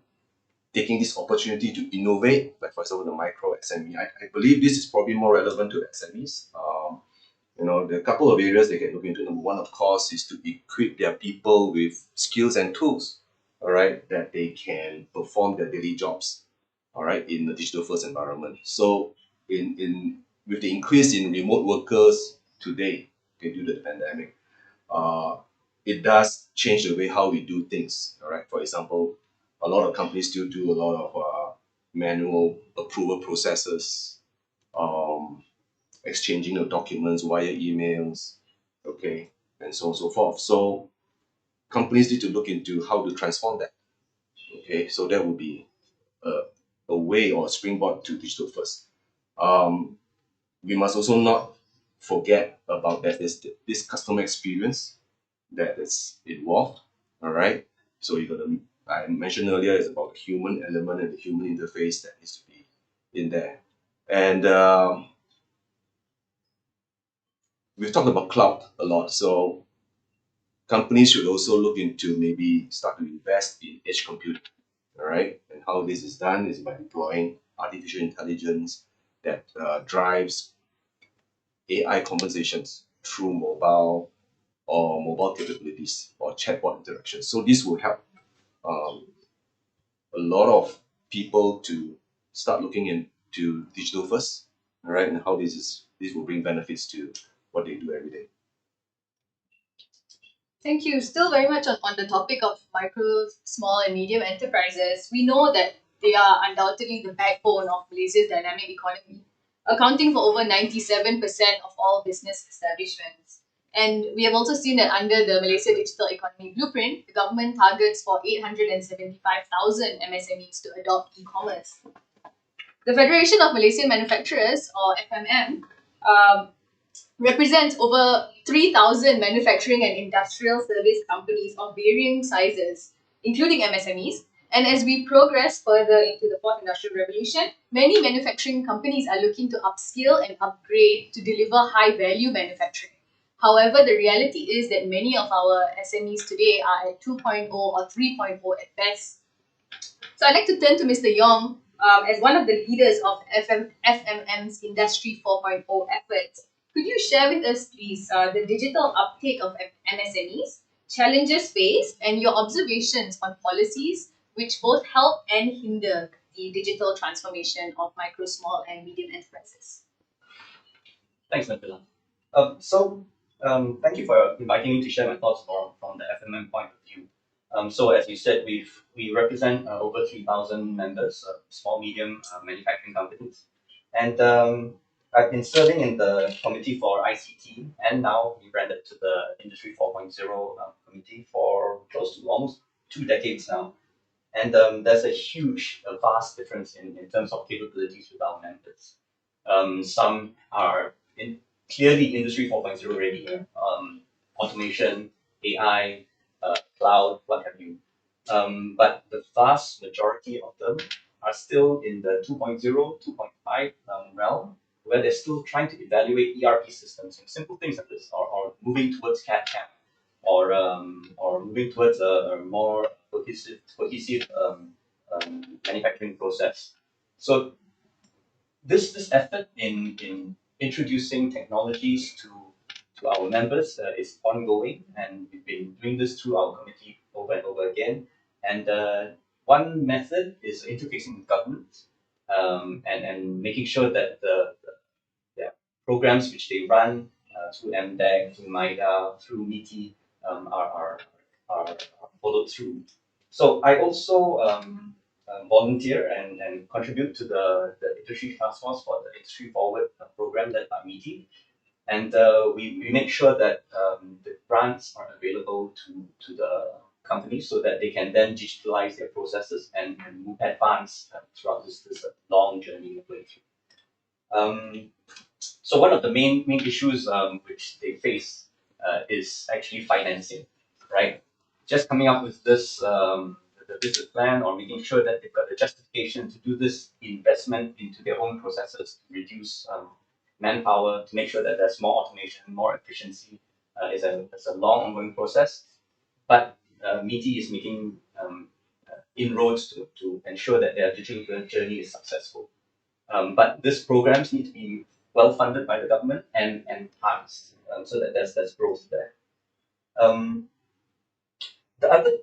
taking this opportunity to innovate, like for example the micro SME, I believe this is probably more relevant to SMEs. There are a couple of areas they can look into. Number one, of course, is to equip their people with skills and tools, all right, that they can perform their daily jobs, all right, in the digital first environment. So, in with the increase in remote workers today, okay, due to the pandemic, uh, it does change the way how we do things. All right. For example, a lot of companies still do a lot of manual approval processes, um, exchanging of documents via emails, okay, and so on and so forth. So companies need to look into how to transform that. Okay, so that would be a, a way or a springboard to digital first. Um, we must also not forget about that this customer experience that is involved. All right. So you got to, I mentioned earlier, it's about the human element and the human interface that needs to be in there. And we've talked about cloud a lot. So companies should also look into maybe start to invest in edge computing. All right. And how this is done is by deploying artificial intelligence that drives AI conversations through mobile or mobile capabilities or chatbot interactions. So this will help um, a lot of people to start looking into digital first, all right, and how this will bring benefits to what they do every day. Thank you. Still very much on the topic of micro, small, and medium enterprises. We know that they are undoubtedly the backbone of Malaysia's dynamic economy, accounting for over 97% of all business establishments. And we have also seen that under the Malaysia Digital Economy Blueprint, the government targets for 875,000 MSMEs to adopt e-commerce. The Federation of Malaysian Manufacturers, or FMM, represents over 3,000 manufacturing and industrial service companies of varying sizes, including MSMEs. And as we progress further into the fourth industrial revolution, many manufacturing companies are looking to upskill and upgrade to deliver high value manufacturing. However, the reality is that many of our SMEs today are at 2.0 or 3.0 at best. So I'd like to turn to Mr. Yong as one of the leaders of FMM's Industry 4.0 efforts, could you share with us, please, the digital uptake of MSMEs, challenges faced, and your observations on policies which both help and hinder the digital transformation of micro, small, and medium enterprises? Thanks, Nabila. Thank you for inviting me to share my thoughts from the FMM point of view. So as you said, we represent over 3,000 members, small, medium manufacturing companies, and I've been serving in the committee for ICT, and now rebranded to the Industry 4.0 committee for close to almost 2 decades now. And there's a huge, vast difference in terms of capabilities with our members. Some are clearly Industry 4.0 ready, automation, AI, cloud, what have you. But the vast majority of them are still in the 2.0, 2.5 realm, where they're still trying to evaluate ERP systems and simple things like this, or moving towards CAD/CAM, or moving towards a more cohesive manufacturing process. So this effort in introducing technologies to our members is ongoing, and we've been doing this through our committee over and over again. And one method is interfacing with government, and making sure that the programs which they run through MDEC, through MIDA, through MITI are followed through. So I also volunteer and contribute to the industry task force for the Industry Forward program led by MITI. And we make sure that the grants are available to the companies so that they can then digitalize their processes and move advance throughout this long journey we're going through. So one of the main issues which they face is actually financing, right? Just coming up with this the business plan, or making sure that they've got the justification to do this investment into their own processes to reduce manpower, to make sure that there's more automation, more efficiency, is a long ongoing process. But MITI is making inroads to ensure that their digital journey is successful. But these programs need to be well funded by the government and enhanced, so that there's growth there. The other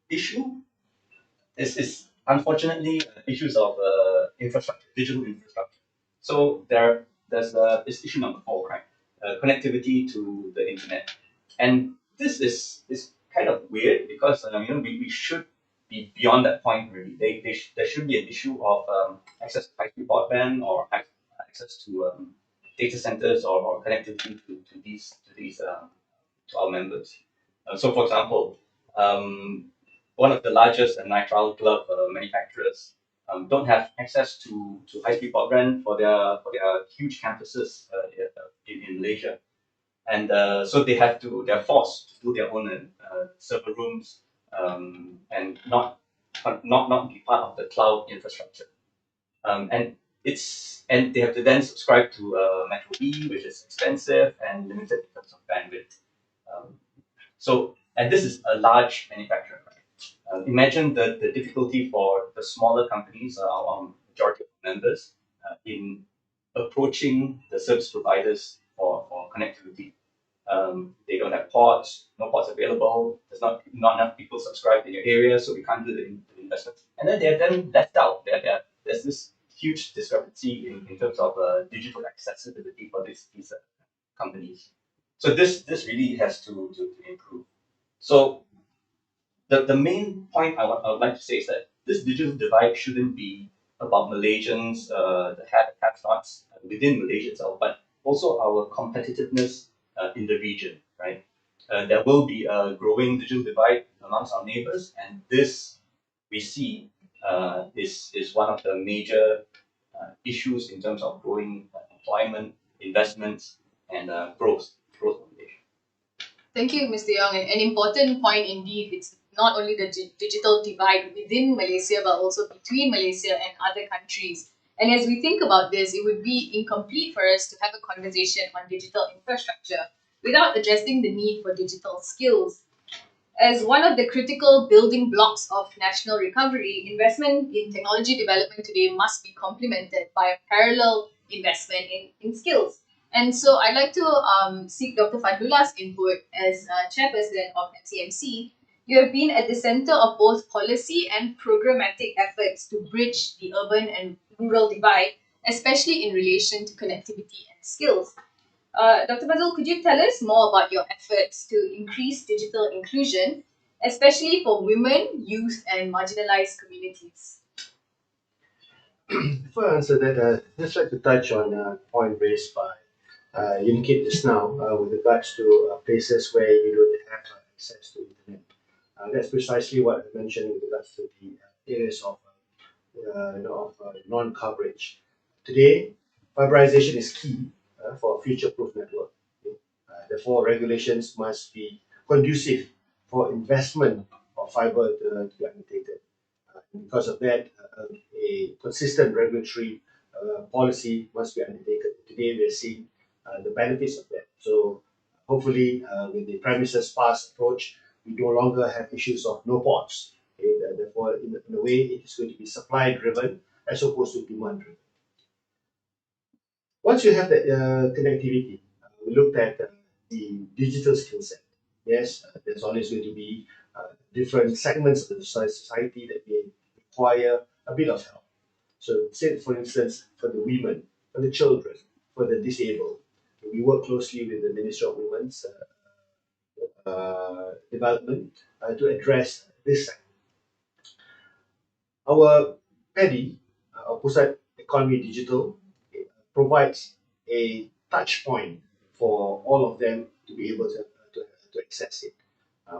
issue is unfortunately issues of infrastructure, digital infrastructure. So there's this issue number 4, right? Connectivity to the internet, and this is kind of weird because we should be beyond that point really. There should be an issue of access to high-speed broadband, or access to data centers, or connectivity to these to our members. So, for example, one of the largest nitrile glove manufacturers don't have access to high-speed broadband for their huge campuses in Malaysia, and so they're forced to do their own server rooms, and not be part of the cloud infrastructure. And they have to then subscribe to Metro B, which is expensive and limited in terms of bandwidth. And this is a large manufacturer. Right? Imagine the difficulty for the smaller companies, our majority of members, in approaching the service providers for connectivity. They don't have ports, no ports available. There's not enough people subscribed in your area, so we can't do the investments. And then they're then left out. There's this huge discrepancy in terms of digital accessibility for these companies. So this really has to improve. So the main point I would like to say is that this digital divide shouldn't be about Malaysians, the have-nots within Malaysia itself, but also our competitiveness in the region, right? There will be a growing digital divide amongst our neighbors, and this we see is one of the major issues in terms of growing employment, investments, and growth in Malaysia. Thank you, Mr. Young. An important point indeed. It's not only the digital divide within Malaysia, but also between Malaysia and other countries. And as we think about this, it would be incomplete for us to have a conversation on digital infrastructure without addressing the need for digital skills. As one of the critical building blocks of national recovery, investment in technology development today must be complemented by a parallel investment in skills. And so I'd like to seek Dr. Fadlullah's input as chairperson of MCMC. You have been at the center of both policy and programmatic efforts to bridge the urban and rural divide, especially in relation to connectivity and skills. Dr. Fazil, could you tell us more about your efforts to increase digital inclusion, especially for women, youth, and marginalized communities? Before I answer that, I'd just like to touch on a point raised by Unikit just now with regards to places where you don't have access to internet. That's precisely what I mentioned with regards to the areas of non-coverage. Today, fiberization is key for a future-proof network. Okay? Therefore, regulations must be conducive for investment of fiber to be undertaken. Because of that, a consistent regulatory policy must be undertaken. Today, we are seeing the benefits of that. So, hopefully, with the premises pass approach, we no longer have issues of no ports. Okay? Therefore, in a way, it is going to be supply driven as opposed to demand driven. Once you have that connectivity, we looked at the digital skill set. Yes, there's always going to be different segments of the society that may require a bit of help. So, say for instance, for the women, for the children, for the disabled, we work closely with the Ministry of Women's Development to address this segment. Our PEDI, our Pusat Economy Digital, provides a touch point for all of them to be able to access it.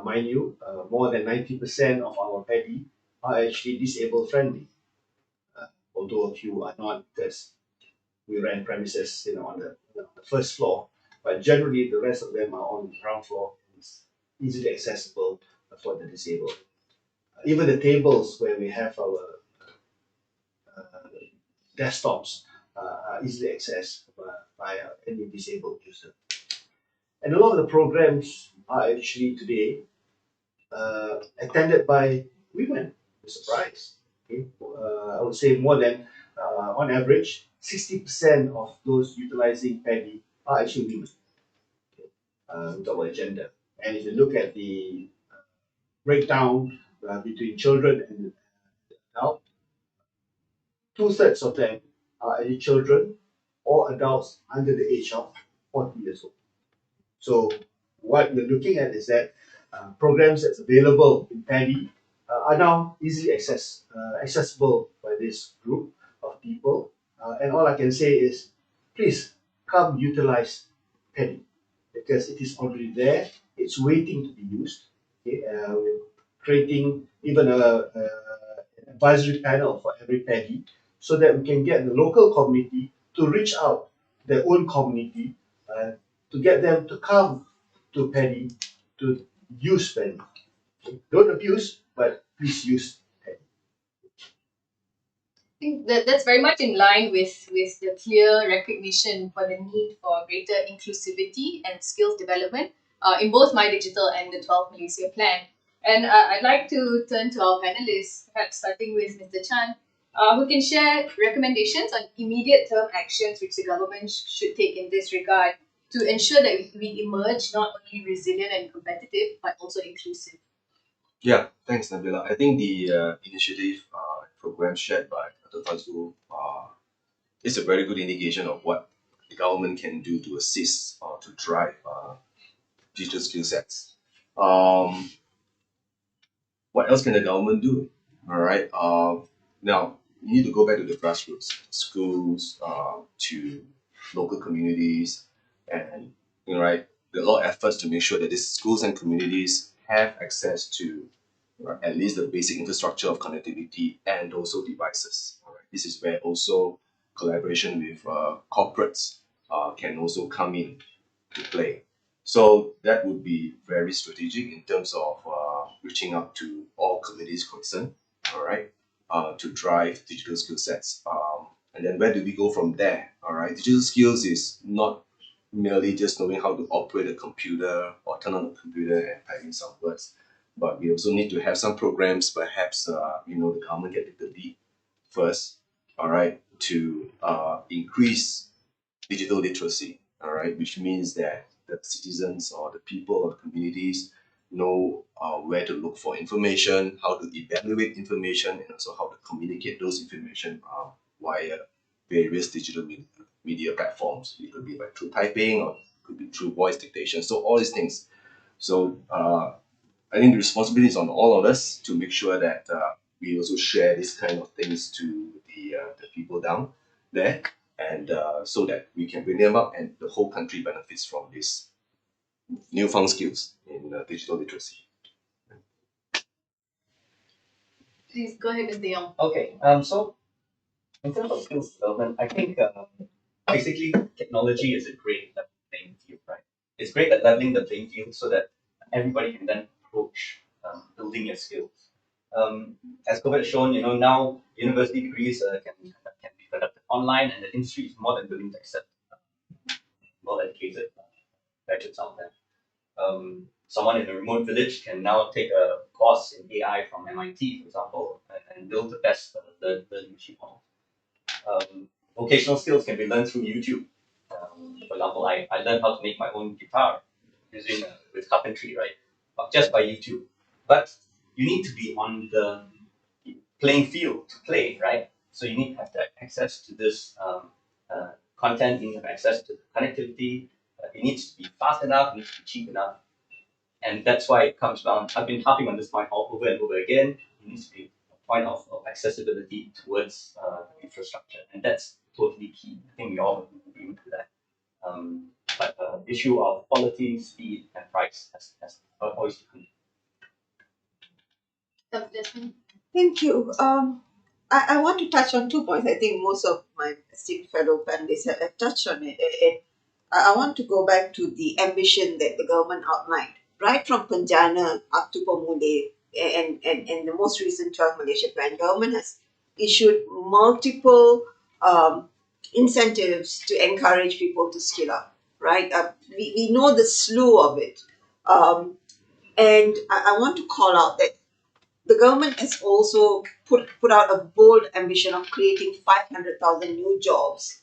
Mind you, more than 90% of our PEDI are actually disabled friendly, although a few are not because we rent premises on the first floor, but generally the rest of them are on the ground floor. It's easily accessible for the disabled. Even the tables where we have our uh, desktops are easily accessed by any disabled user. And a lot of the programs are actually today attended by women. A surprise. Okay? I would say more than, on average, 60% of those utilizing PADI are actually women. Okay? We talk about gender. And if you look at the breakdown between children and adults, two-thirds of them are either children or adults under the age of 40 years old. So what we're looking at is that programs that's available in PADI are now easily accessible by this group of people. And all I can say is, please come utilize PADI because it is already there. It's waiting to be used. Okay? We're creating even an advisory panel for every PADI so that we can get the local community to reach out to their own community to get them to come to PADI to use PADI. Don't abuse, but please use PADI. I think that's very much in line with the clear recognition for the need for greater inclusivity and skills development in both MyDIGITAL and the 12 Malaysia plan. And I'd like to turn to our panelists, perhaps starting with Mr. Chan, who can share recommendations on immediate term actions which the government should take in this regard to ensure that we emerge not only resilient and competitive, but also inclusive. Yeah, thanks, Nabila. I think the initiative program shared by Dr. Fazul is a very good indication of what the government can do to assist or to drive digital skill sets. Um, what else can the government do? All right. Now you need to go back to the grassroots, schools, to local communities, and right, there are a lot of efforts to make sure that these schools and communities have access to at least the basic infrastructure of connectivity and also devices. All right. This is where also collaboration with corporates can also come in to play. So that would be very strategic in terms of reaching out to all communities concerned, all right, to drive digital skill sets. And then where do we go from there? All right, digital skills is not merely just knowing how to operate a computer or turn on a computer and type in some words. but we also need to have some programs. Perhaps the government can take the lead first, all right, to increase digital literacy, all right, which means that the citizens or the people or the communities know where to look for information, how to evaluate information, and also how to communicate those information via various digital media platforms. It could be by through typing or it could be through voice dictation. So all these things. So I think the responsibility is on all of us to make sure that we also share these kind of things to the people down there, and so that we can bring them up and the whole country benefits from these newfound skills in digital literacy. Please go ahead, Mr. Young. Okay. So in terms of skills development, I think basically technology is a great level playing field, right? It's great at leveling the playing field so that everybody can then approach building their skills. As COVID has shown, now university degrees can be conducted online, and the industry is more than willing to accept well-educated graduates out there. Someone in a remote village can now take a course in AI from MIT, for example, and build the best learning machine model. Vocational skills can be learned through YouTube. For example, I learned how to make my own guitar using with carpentry, right? But just by YouTube. But you need to be on the playing field to play, right? So you need to have that access to this content. You need to have access to connectivity. It needs to be fast enough. It needs to be cheap enough. And that's why it comes down. I've been harping on this point over and over again. It needs to be a point of accessibility towards infrastructure, and that's totally key. I think we all agree with that. But the issue of quality, speed, and price has always been. Dr. Jasmine? Thank you. I want to touch on 2 points. I think most of my esteemed fellow panelists have touched on it. And I want to go back to the ambition that the government outlined, right from Penjana up to Pemule and the most recent 12 Malaysia plan. Government has issued multiple incentives to encourage people to skill up, right? We know the slew of it. And I want to call out that the government has also put out a bold ambition of creating 500,000 new jobs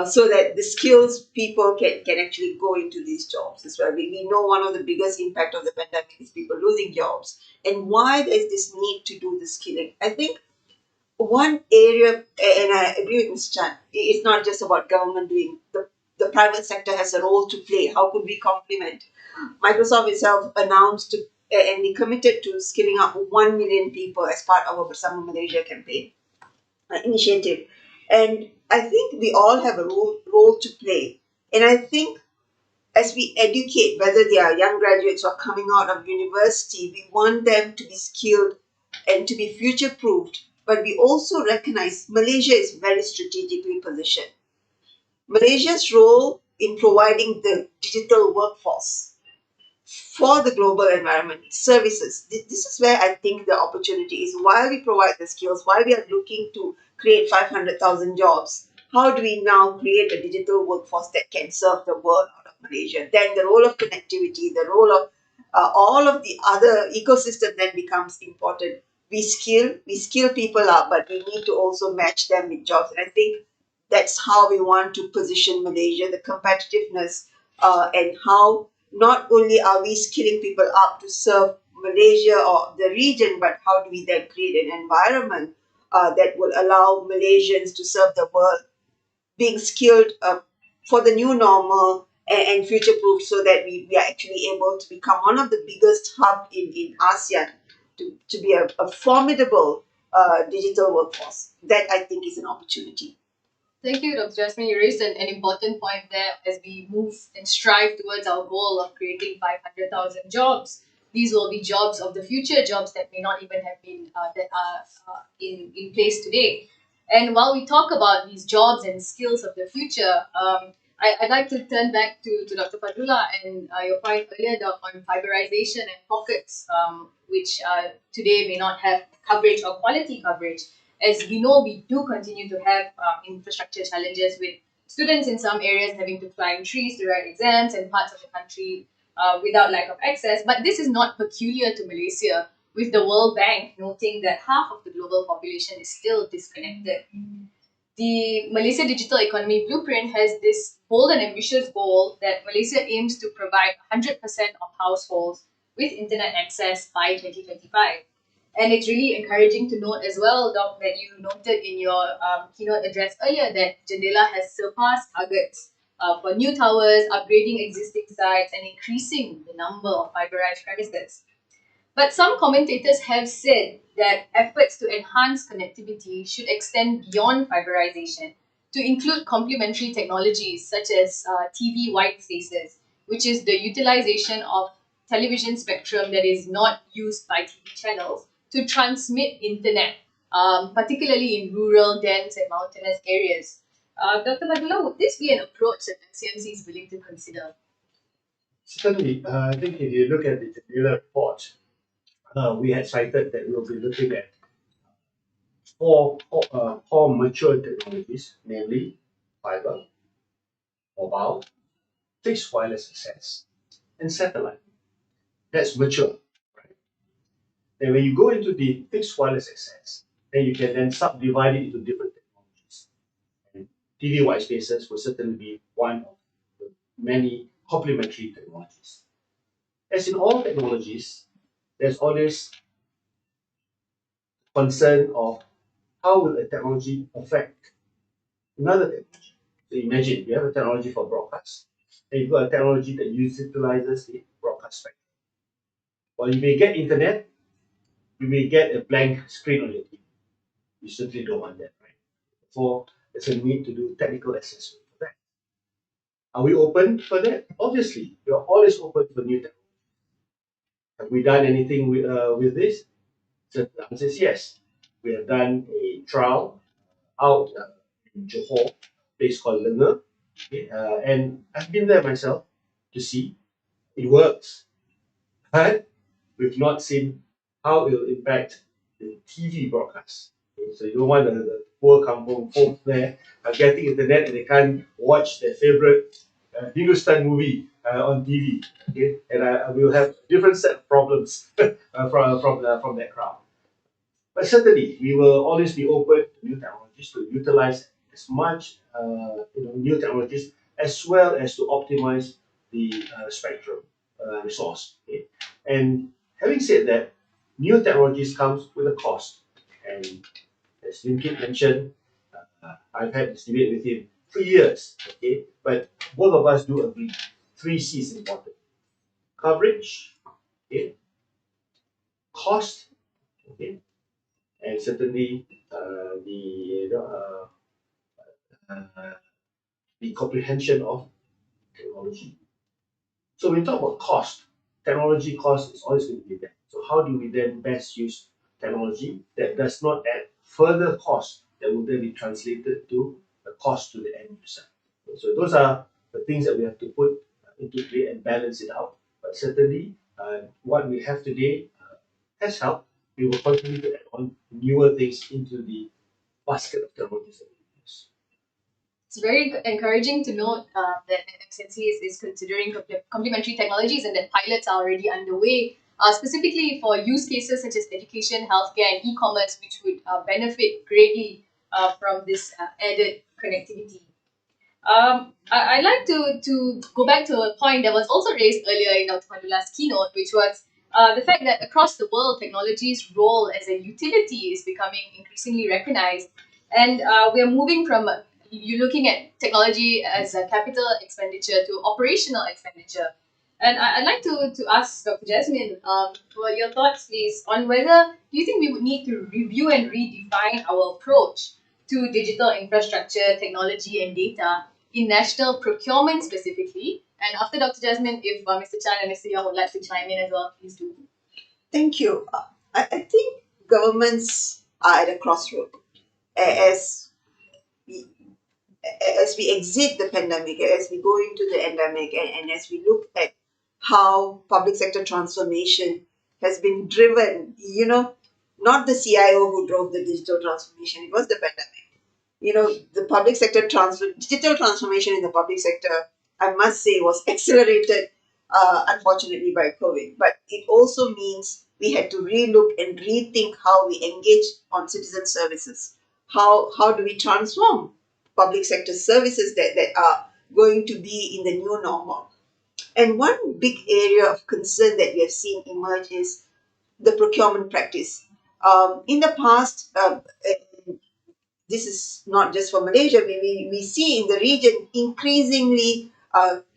so that the skills people can actually go into these jobs as well. We know one of the biggest impact of the pandemic is people losing jobs. And why there's this need to do the skilling? I think one area, and I agree with Mr. Chan, it's not just about government doing, the private sector has a role to play. How could we complement? Microsoft itself announced and we committed to skilling up 1 million people as part of our Summer Malaysia campaign initiative. And I think we all have a role to play. And I think as we educate, whether they are young graduates or coming out of university, we want them to be skilled and to be future proofed. But we also recognize Malaysia is very strategically positioned. Malaysia's role in providing the digital workforce for the global environment services. This is where I think the opportunity is. While we provide the skills, while we are looking to create 500,000 jobs, how do we now create a digital workforce that can serve the world out of Malaysia? Then the role of connectivity, the role of all of the other ecosystem then becomes important. We skill people up, but we need to also match them with jobs. And I think that's how we want to position Malaysia, the competitiveness and how not only are we skilling people up to serve Malaysia or the region, but how do we then create an environment that will allow Malaysians to serve the world, being skilled for the new normal and future proof so that we are actually able to become one of the biggest hub in ASEAN to be a formidable digital workforce. That I think is an opportunity. Thank you, Dr. Jasmine. You raised an important point there as we move and strive towards our goal of creating 500,000 jobs. These will be jobs of the future, jobs that may not even have been that are in place today. And while we talk about these jobs and skills of the future, I'd like to turn back to Dr. Fadlullah and your point earlier, Doc, on fiberization and pockets, which today may not have coverage or quality coverage. As we know, we do continue to have infrastructure challenges with students in some areas having to climb trees to write exams and parts of the country without lack of access. But this is not peculiar to Malaysia, with the World Bank noting that half of the global population is still disconnected. The Malaysia Digital Economy Blueprint has this bold and ambitious goal that Malaysia aims to provide 100% of households with internet access by 2025. And it's really encouraging to note as well, Doc, that you noted in your keynote address earlier that Jendela has surpassed targets for new towers, upgrading existing sites, and increasing the number of fiberized premises. But some commentators have said that efforts to enhance connectivity should extend beyond fiberization to include complementary technologies such as TV white spaces, which is the utilization of television spectrum that is not used by TV channels to transmit internet, particularly in rural, dense, and mountainous areas. Dr. Badula, would this be an approach that SMC is willing to consider? Certainly, I think if you look at the Jendela report, we had cited that we'll be looking at four mature technologies, namely fiber, mobile, fixed wireless access, and satellite. That's mature, right? And when you go into the fixed wireless access, then you can then subdivide it into different technologies. And TV white spaces will certainly be one of the many complementary technologies. As in all technologies, there's always concern of how will a technology affect another technology. So imagine you have a technology for broadcast, and you've got a technology that utilizes the broadcast spectrum. While you may get internet, you may get a blank screen on your TV. You certainly don't want that, right? Therefore, there's a need to do technical assessment for that. Are we open for that? Obviously, we are always open for new technology. Have we done anything with this? So the answer is yes. We have done a trial out in Johor, a place called Lenger, okay, and I've been there myself to see it works, but we've not seen how it will impact the TV broadcast. Okay, so you don't want the poor kampung folk there getting internet and they can't watch their favorite Hindustan movie on TV. Okay, and I will have a different set of problems from that crowd. But certainly, we will always be open to new technologies to utilize as much new technologies as well as to optimize the spectrum resource. Okay? And having said that, new technologies comes with a cost. And as Linkit mentioned, I've had this debate with him for years. Okay, but both of us do agree. Three C's important: coverage, okay, cost, okay, and certainly uh, the comprehension of technology. So when we talk about cost, technology cost is always going to be there. So how do we then best use technology that does not add further cost that will then be translated to the cost to the end user? So those are the things that we have to put into play and balance it out. But certainly, what we have today has helped. We will continue to add on newer things into the basket of technologies that we use. It's very encouraging to note that MCNC is considering complementary technologies and that pilots are already underway, specifically for use cases such as education, healthcare, and e-commerce, which would benefit greatly from this added connectivity. I'd like to go back to a point that was also raised earlier in Dr. Fadula's keynote, which was the fact that across the world, technology's role as a utility is becoming increasingly recognized. And we are moving from you looking at technology as a capital expenditure to operational expenditure. And I'd like to ask Dr. Jasmine for your thoughts, please, on whether do you think we would need to review and redefine our approach to digital infrastructure, technology, and data in national procurement specifically? And after Dr. Jasmine, if Mr. Chan and Mr. Young would like to chime in as well, please do. Thank you. I think governments are at a crossroad. As we, as we exit the pandemic, as we go into the endemic, and as we look at how public sector transformation has been driven, not the CIO who drove the digital transformation, it was the pandemic. The public sector digital transformation in the public sector, I must say, was accelerated unfortunately by COVID. But it also means we had to relook and rethink how we engage on citizen services. How do we transform public sector services that are going to be in the new normal? And one big area of concern that we have seen emerge is the procurement practice. In the past, this is not just for Malaysia, we see in the region increasingly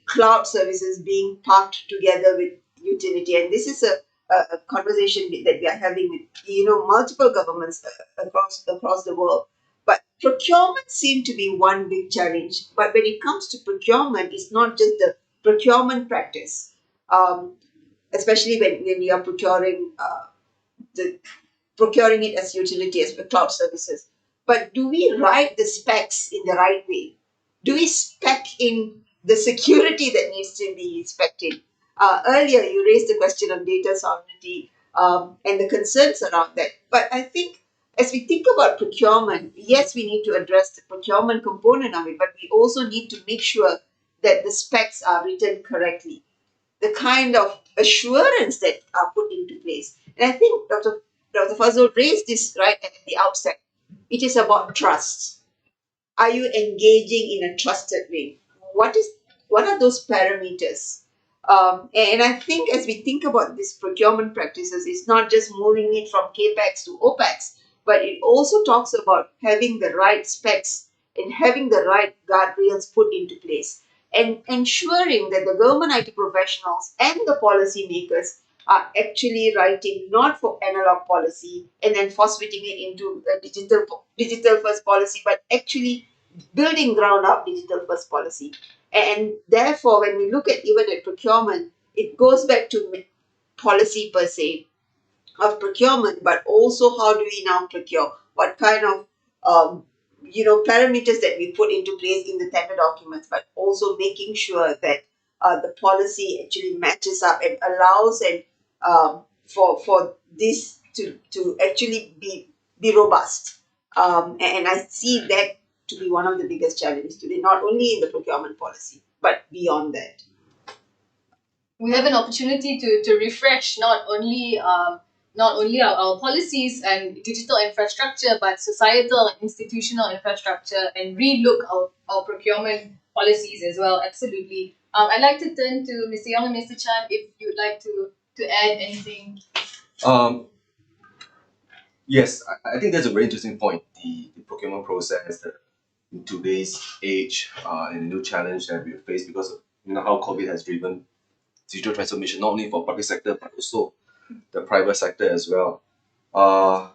cloud services being parked together with utility. And this is a conversation that we are having with multiple governments across the world. But procurement seemed to be one big challenge. But when it comes to procurement, it's not just the procurement practice, especially when you are the procuring it as utility, as cloud services. But do we write the specs in the right way? Do we spec in the security that needs to be inspected? Earlier, you raised the question of data sovereignty and the concerns around that. But I think as we think about procurement, yes, we need to address the procurement component of it, but we also need to make sure that the specs are written correctly, the kind of assurance that are put into place. And I think Dr. Fazul raised this right at the outset. It is about trust. Are you engaging in a trusted way? What are those parameters? And I think as we think about these procurement practices, it's not just moving it from capex to opex, but it also talks about having the right specs and having the right guardrails put into place and ensuring that the government IT professionals and the policymakers are actually writing not for analog policy and then force-fitting it into a digital first policy, but actually building ground up digital first policy. And therefore, when we look at even at procurement, it goes back to policy per se of procurement, but also how do we now procure? What kind of parameters that we put into place in the tender documents, but also making sure that the policy actually matches up and allows and for this to actually be robust. And I see that to be one of the biggest challenges today, not only in the procurement policy, but beyond that. We have an opportunity to refresh not only our policies and digital infrastructure, but societal and institutional infrastructure, and relook our procurement policies as well. Absolutely. I'd like to turn to Mr. Yong and Mr. Chan if you'd like to add anything. Um, yes, I think that's a very interesting point. The procurement process that in today's age and the new challenge that we face because of how COVID has driven digital transformation not only for public sector but also the private sector as well. Uh,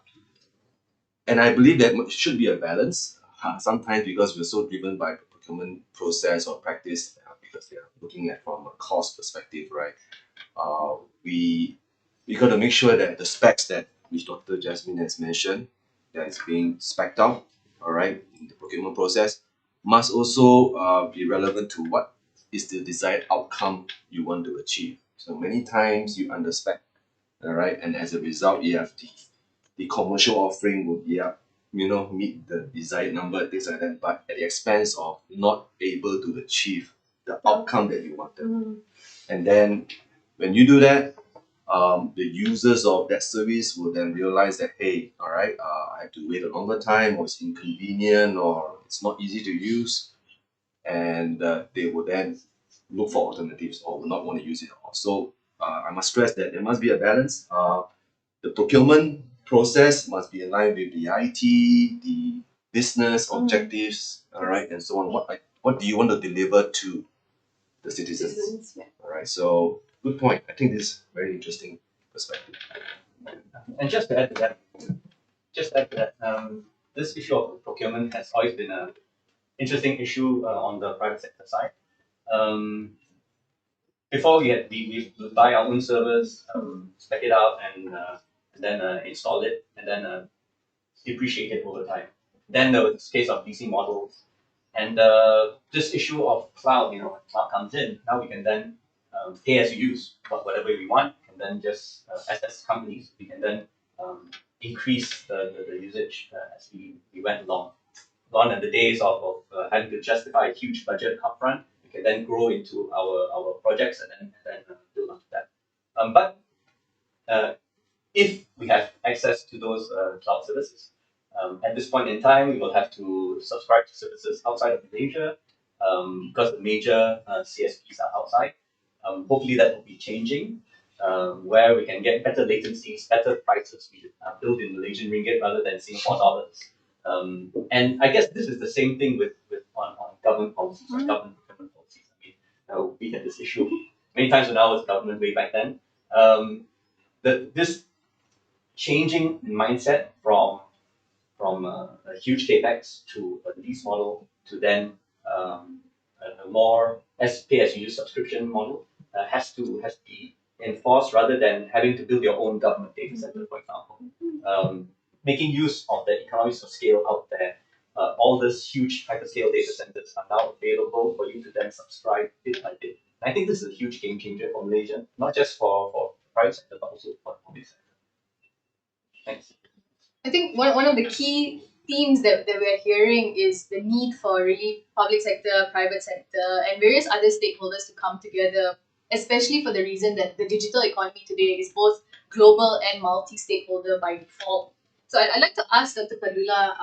and I believe that should be a balance. Sometimes because we're so driven by the procurement process or practice, because they are looking at from a cost perspective, right? Uh, we we got to make sure that the specs that which Dr. Jasmine has mentioned that is being specced out, all right, in the procurement process, must also be relevant to what is the desired outcome you want to achieve. So many times you underspec, all right, and as a result, you have the commercial offering would meet the desired number, things like that, but at the expense of not able to achieve the outcome that you wanted. And then when you do that, the users of that service will then realize that, hey, all right, I have to wait a longer time, or it's inconvenient, or it's not easy to use, and they will then look for alternatives or will not want to use it at all. So I must stress that there must be a balance. The procurement process must be in line with the IT, the business objectives, all right, and so on. What do you want to deliver to the citizens? All right, so good point. I think this is very interesting perspective. And just to add to that, this issue of procurement has always been an interesting issue on the private sector side. Um, Before we would buy our own servers, spec it out, and then install it, and then depreciate it over time. Then there was this case of DC models, and this issue of cloud. When cloud comes in, now we can then pay as you use whatever we want, and then just as companies we can then increase the usage as we went along. Gone are the days of having to justify a huge budget upfront we can then grow into our projects and then build on that. But if we have access to those cloud services, at this point in time, we will have to subscribe to services outside of Malaysia because the major CSPs are outside. Hopefully, that will be changing, where we can get better latencies, better prices. We build in Malaysian ringgit rather than Singapore dollars. And I guess this is the same thing with on government policies, on government procurement policies. I mean, we had this issue many times when I was government way back then. This changing mindset from a huge capex to a lease model to then a more pay as you use subscription model has to be enforced rather than having to build your own government data center, for example. Making use of the economies of scale out there. All these huge hyperscale data centers are now available for you to then subscribe bit by bit. I think this is a huge game changer for Malaysia, not just for the private sector, but also for the public sector. Thanks. I think one of the key themes that we're hearing is the need for really public sector, private sector, and various other stakeholders to come together, especially for the reason that the digital economy today is both global and multi-stakeholder by default. So I'd like to ask Dr. Padula,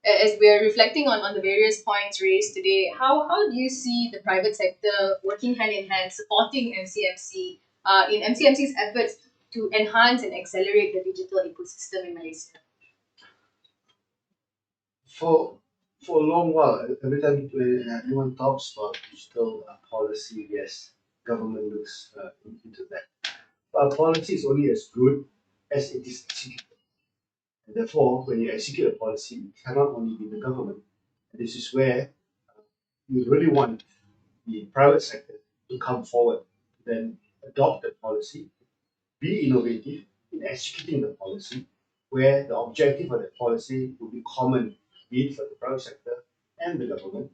as we're reflecting on the various points raised today, how do you see the private sector working hand in hand, supporting MCMC in MCMC's efforts to enhance and accelerate the digital ecosystem in Malaysia? For a long while, every time anyone talks about digital policy, yes, government looks into that. But policy is only as good as it is executed. And therefore, when you execute a policy, it cannot only be the government. And this is where you really want the private sector to come forward, then adopt the policy, be innovative in executing the policy, where the objective of the policy will be common, be it for the private sector and the government,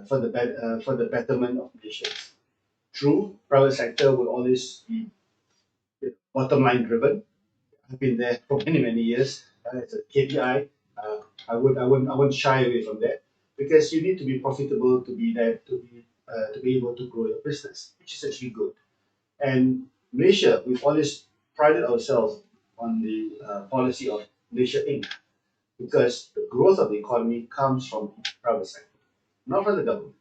for the betterment of nations. True, private sector will always be bottom line driven. I've been there for many years. It's a KPI. I wouldn't shy away from that because you need to be profitable to be there to be able to grow your business, which is actually good. And Malaysia, we've always prided ourselves on the policy of Malaysia Inc. because the growth of the economy comes from the private sector, not from the government.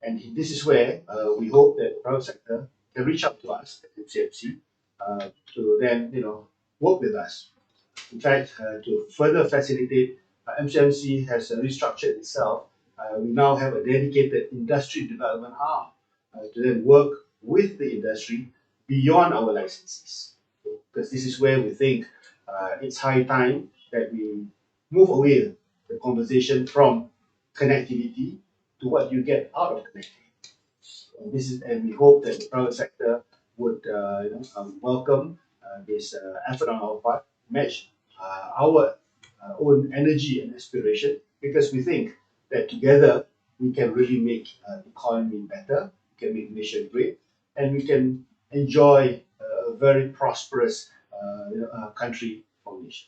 And this is where we hope that the private sector can reach out to us at MCMC to then work with us. In fact, to further facilitate, MCMC has restructured itself. We now have a dedicated industry development arm to then work with the industry beyond our licenses. Because this is where we think it's high time that we move away the conversation from connectivity to what you get out of connectivity. And we hope that the private sector would welcome this effort on our part, match our own energy and aspiration, because we think that together we can really make the economy better, we can make Malaysia great, and we can enjoy a very prosperous country for Malaysia.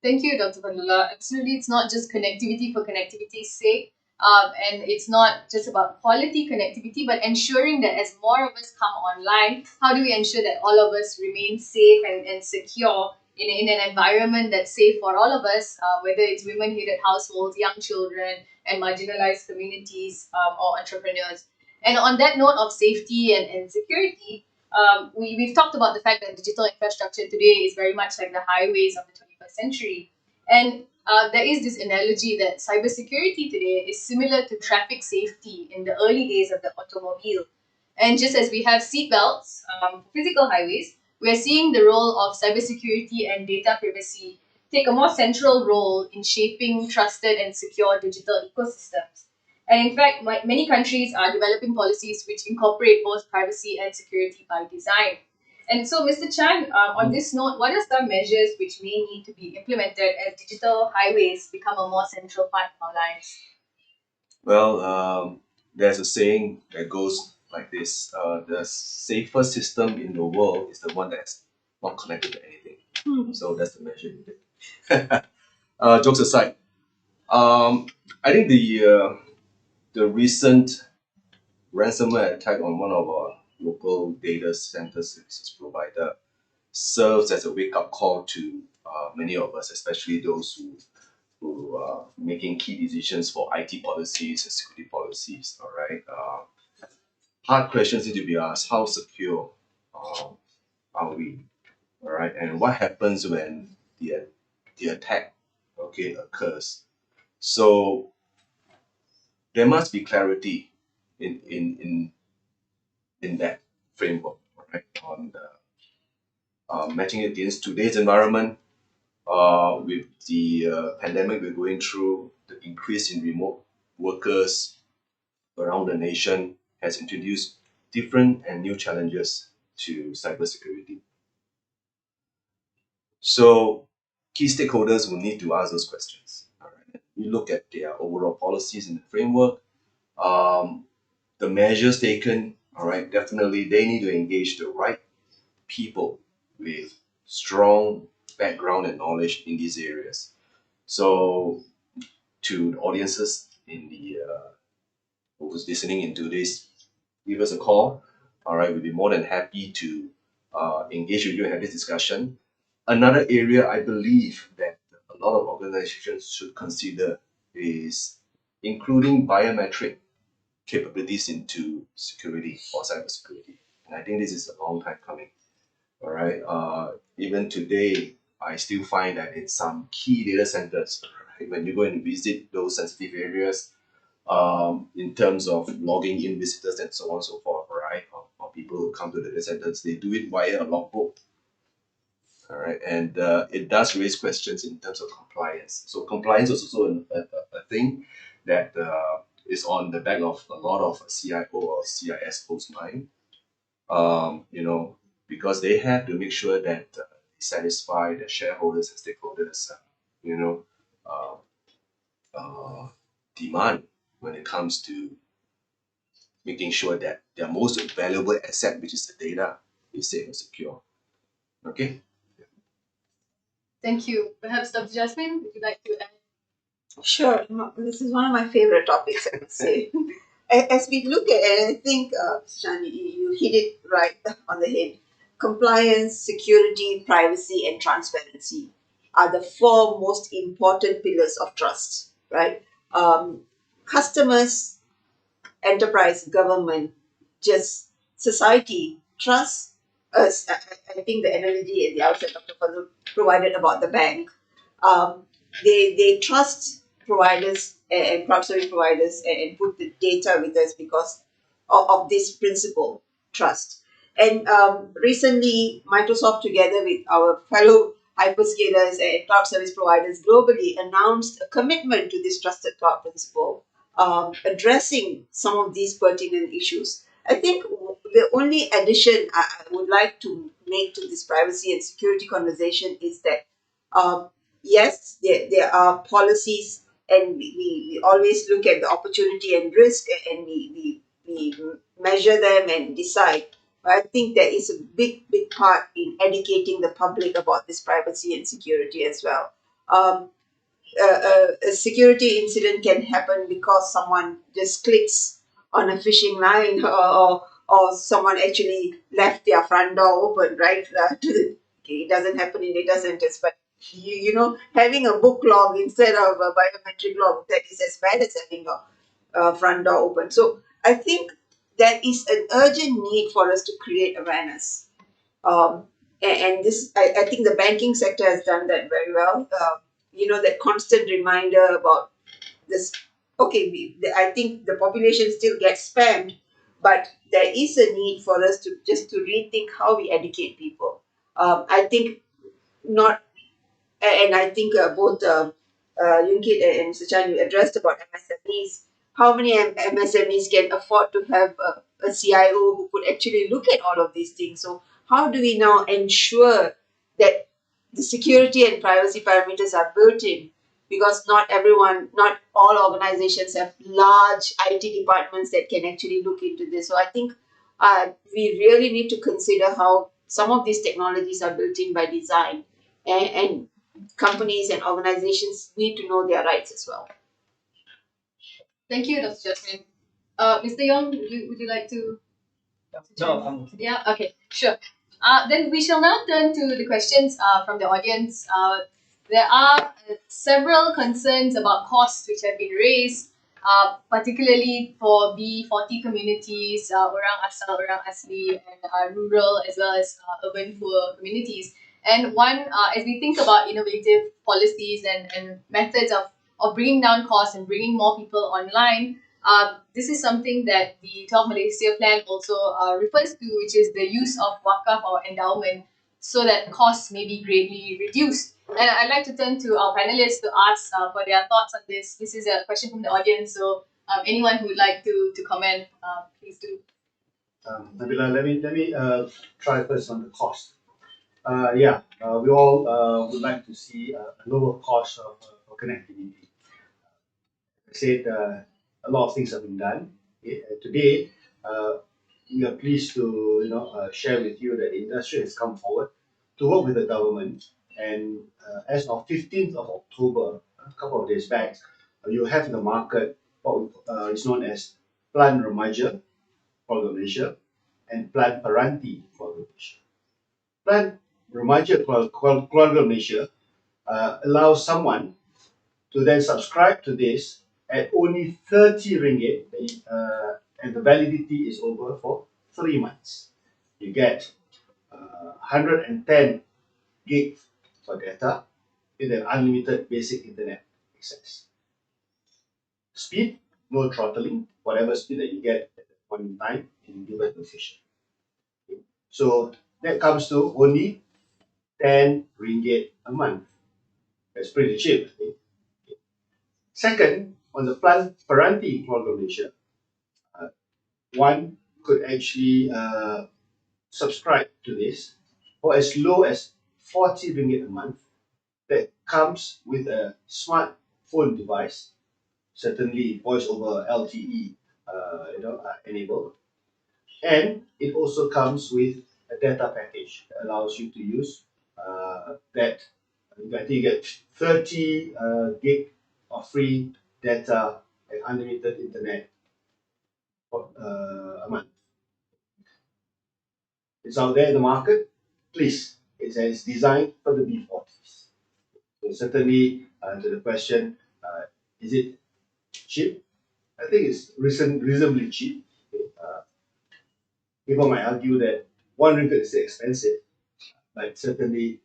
Thank you, Dr. Padula. Absolutely, it's not just connectivity for connectivity's sake, and it's not just about quality connectivity, but ensuring that as more of us come online, how do we ensure that all of us remain safe and secure in an environment that's safe for all of us, whether it's women-headed households, young children, and marginalized communities or entrepreneurs. And on that note of safety and security, we've talked about the fact that digital infrastructure today is very much like the highways of the 21st century. And there is this analogy that cybersecurity today is similar to traffic safety in the early days of the automobile. And just as we have seatbelts for physical highways, we're seeing the role of cybersecurity and data privacy take a more central role in shaping trusted and secure digital ecosystems. And in fact, many countries are developing policies which incorporate both privacy and security by design. And so, Mr. Chan, on this note, what are some measures which may need to be implemented as digital highways become a more central part of our lives? Well, there's a saying that goes like this: the safest system in the world is the one that's not connected to anything. So that's the measure you take. Jokes aside, I think the recent ransomware attack on one of our local data center services provider serves as a wake-up call to many of us, especially those who are making key decisions for IT policies and security policies. All right. Hard questions need to be asked. How secure uh, are we? All right. And what happens when the attack, okay, occurs? So there must be clarity in that framework, all right, on the matching it against today's environment, with the pandemic we're going through, the increase in remote workers around the nation has introduced different and new challenges to cybersecurity. So key stakeholders will need to ask those questions. All right. We look at their overall policies and the framework, um, the measures taken. All right, definitely they need to engage the right people with strong background and knowledge in these areas. So to the audiences in the who's listening into this, give us a call. All right, we'll be more than happy to engage with you and have this discussion. Another area I believe that a lot of organizations should consider is including biometric capabilities into security or cybersecurity. And I think this is a long time coming. All right. Even today, I still find that in some key data centers, right, when you go and visit those sensitive areas, in terms of logging in visitors and so on and so forth, right, or people who come to the data centers, they do it via a logbook. All right, and it does raise questions in terms of compliance. So compliance is also a thing that is on the back of a lot of CIO or CISO's mind. You know, because they have to make sure that they satisfy the shareholders and stakeholders, you know, uh, uh, demand when it comes to making sure that their most valuable asset, which is the data, is safe and secure. Okay. Thank you. Perhaps Dr. Jasmine, would you like to add? Sure, no, this is one of my favorite topics, I would say. As we look at it, I think, Shani, you hit it right on the head. Compliance, security, privacy, and transparency are the four most important pillars of trust, right? Customers, enterprise, government, just society trust us. I think the analogy at the outset Dr. Fazul provided about the bank, um, they trust providers and cloud service providers and put the data with us because of this principle, trust. And recently, Microsoft, together with our fellow hyperscalers and cloud service providers globally, announced a commitment to this trusted cloud principle, addressing some of these pertinent issues. I think the only addition I would like to make to this privacy and security conversation is that, yes, there are policies, and we always look at the opportunity and risk, and we measure them and decide. But I think there is a big part in educating the public about this privacy and security as well. A security incident can happen because someone just clicks on a phishing line, or someone actually left their front door open, right? Okay, it doesn't happen in data centers, but you know, having a book log instead of a biometric log, that is as bad as having a front door open. So I think there is an urgent need for us to create awareness, um, and this, I think the banking sector has done that very well. You know, that constant reminder about this. Okay, I think the population still gets spammed, but there is a need for us to just to rethink how we educate people. I think not, and I think both Yunkit and Suchan, you addressed about MSMEs. How many MSMEs can afford to have a CIO who could actually look at all of these things? So how do we now ensure that the security and privacy parameters are built in? Because not everyone, not all organizations have large IT departments that can actually look into this. So I think we really need to consider how some of these technologies are built in by design, and companies and organizations need to know their rights as well. Thank you, Dr. Jasmine. Mr. Young, would you like to? No, I'm Yeah, okay, sure. Then we shall now turn to the questions from the audience. There are several concerns about costs which have been raised, particularly for B40 communities, Orang Asal, Orang Asli, and rural as well as urban poor communities. And one, as we think about innovative policies and methods of bringing down costs and bringing more people online, this is something that the 12 Malaysia plan also refers to, which is the use of wakaf or endowment so that costs may be greatly reduced. And I'd like to turn to our panelists to ask for their thoughts on this. This is a question from the audience, so anyone who would like to comment, please do. Nabila, let me try first on the cost. Yeah, we all would like to see a lower cost of connectivity. I said a lot of things have been done. Okay, today, we are pleased to share with you that the industry has come forward to work with the government. And as of 15th of October, a couple of days back, you have in the market what is known as Plan Remaja for Malaysia and Plan Peranti for Malaysia. Plan Remaja Keluarga Malaysia allows someone to then subscribe to this at only 30 ringgit, and the validity is over for 3 months. You get 110 gig for data with an unlimited basic internet access. Speed, no throttling, whatever speed that you get at that point in time in given location. So that comes to only 10 ringgit a month. That's pretty cheap. Second, on the Plan Peranti Keluarga Malaysia, one could actually subscribe to this for as low as 40 ringgit a month. That comes with a smartphone device, certainly voice over LTE enabled, and it also comes with a data package that allows you to use that. I think you get 30 gig of free data and unlimited internet for a month. It's out there in the market. Please, it's designed for the B40s. So certainly, to the question, is it cheap? I think it's reasonably cheap. People might argue that 1 ringgit is expensive, but certainly,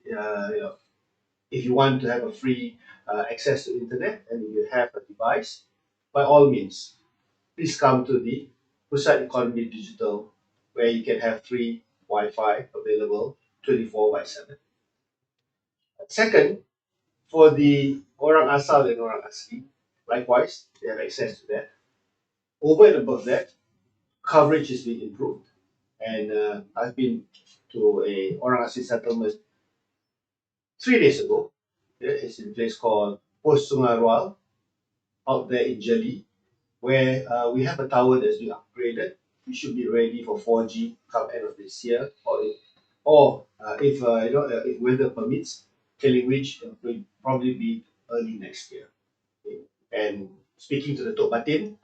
if you want to have a free access to internet and you have a device, by all means, please come to the Pusat Economy Digital, where you can have free Wi-Fi available 24/7. Second, for the Orang Asal and Orang Asli, likewise, they have access to that. Over and above that, coverage is being improved. And I've been to a Orang Asli settlement 3 days ago. It's in a place called Post Sungai Royal, out there in Jeli, where we have a tower that's been upgraded. We should be ready for 4G come end of this year, or if if weather permits, telling which it will probably be early next year. Okay. And speaking to the Tok Batin,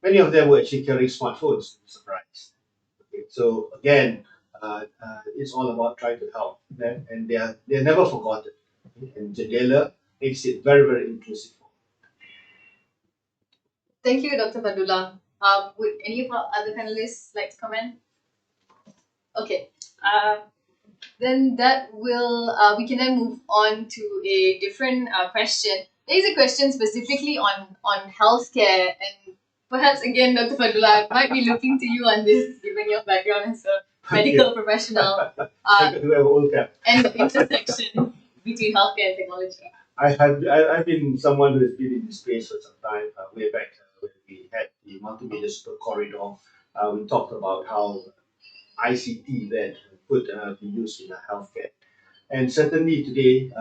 many of them were actually carrying smartphones. Surprise. Okay. So again, it's all about trying to help them, and they're never forgotten. Okay. And Jendela makes it very very inclusive. Thank you, Dr. Fadullah. Would any of our other panelists like to comment? Okay. Then that will we can then move on to a different question. There is a question specifically on healthcare, and perhaps again, Dr. Fadullah, I might be looking to you on this, given your background as a medical professional, and the intersection between healthcare and technology. I've been someone who has been in this space for some time. Way back when we had the multimedia super corridor, we talked about how ICT that could be used in healthcare. And certainly today,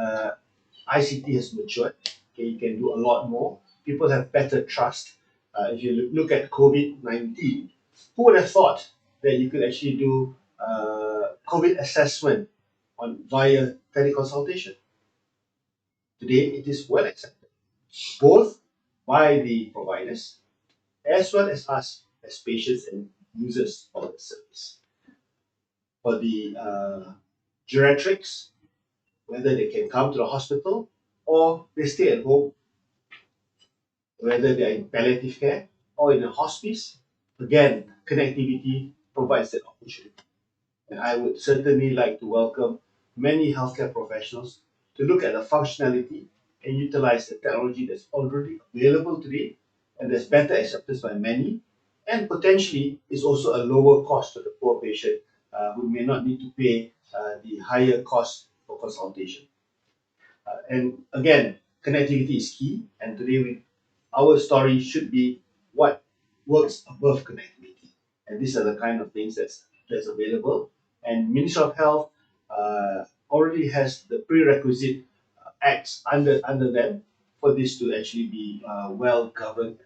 ICT has matured. Okay, you can do a lot more. People have better trust. If you look at COVID-19, who would have thought that you could actually do COVID assessment via teleconsultation? Today, it is well accepted, both by the providers, as well as us as patients and users of the service. For the geriatrics, whether they can come to the hospital or they stay at home, whether they are in palliative care or in a hospice, again, connectivity provides that opportunity. And I would certainly like to welcome many healthcare professionals to look at the functionality and utilize the technology that's already available today and that's better accepted by many, and potentially is also a lower cost to the poor patient who may not need to pay the higher cost for consultation. And again, connectivity is key, and today our story should be what works above connectivity. And these are the kind of things that's available. And Ministry of Health already has the prerequisite acts under them for this to actually be well governed.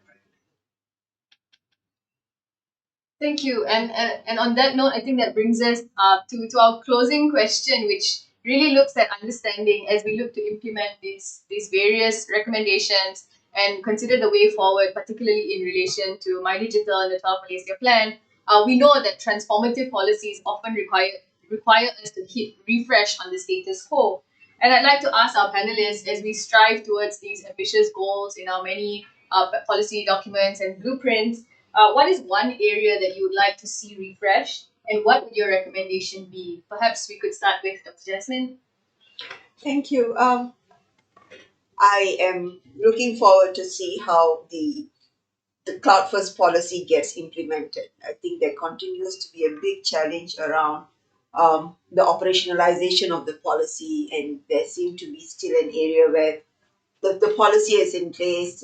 Thank you. And on that note, I think that brings us to our closing question, which really looks at understanding as we look to implement these various recommendations and consider the way forward, particularly in relation to MyDIGITAL and the 12 Malaysia plan. We know that transformative policies often require us to hit refresh on the status quo. And I'd like to ask our panelists, as we strive towards these ambitious goals in our many policy documents and blueprints, what is one area that you would like to see refreshed, and what would your recommendation be? Perhaps we could start with Dr. Jasmine. Thank you. I am looking forward to see how the cloud first policy gets implemented. I think there continues to be a big challenge around the operationalization of the policy, and there seems to be still an area where the policy is in place.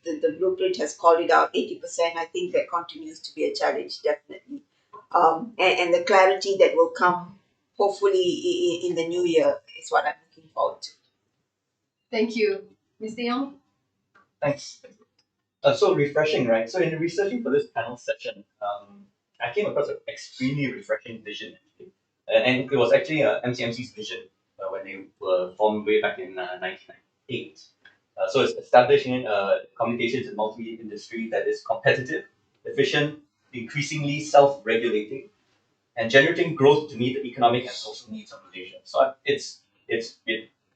The blueprint has called it out 80%. I think that continues to be a challenge, definitely. And the clarity that will come, hopefully, in the new year is what I'm looking forward to. Thank you. Mr. Young? Thanks. So refreshing, right? So in researching for this panel session, I came across an extremely refreshing vision, actually. And it was actually MCMC's vision when they were formed way back in 1998. So it's establishing communications and multi-industry that is competitive, efficient, increasingly self-regulating, and generating growth to meet the economic and social needs of Malaysia. So it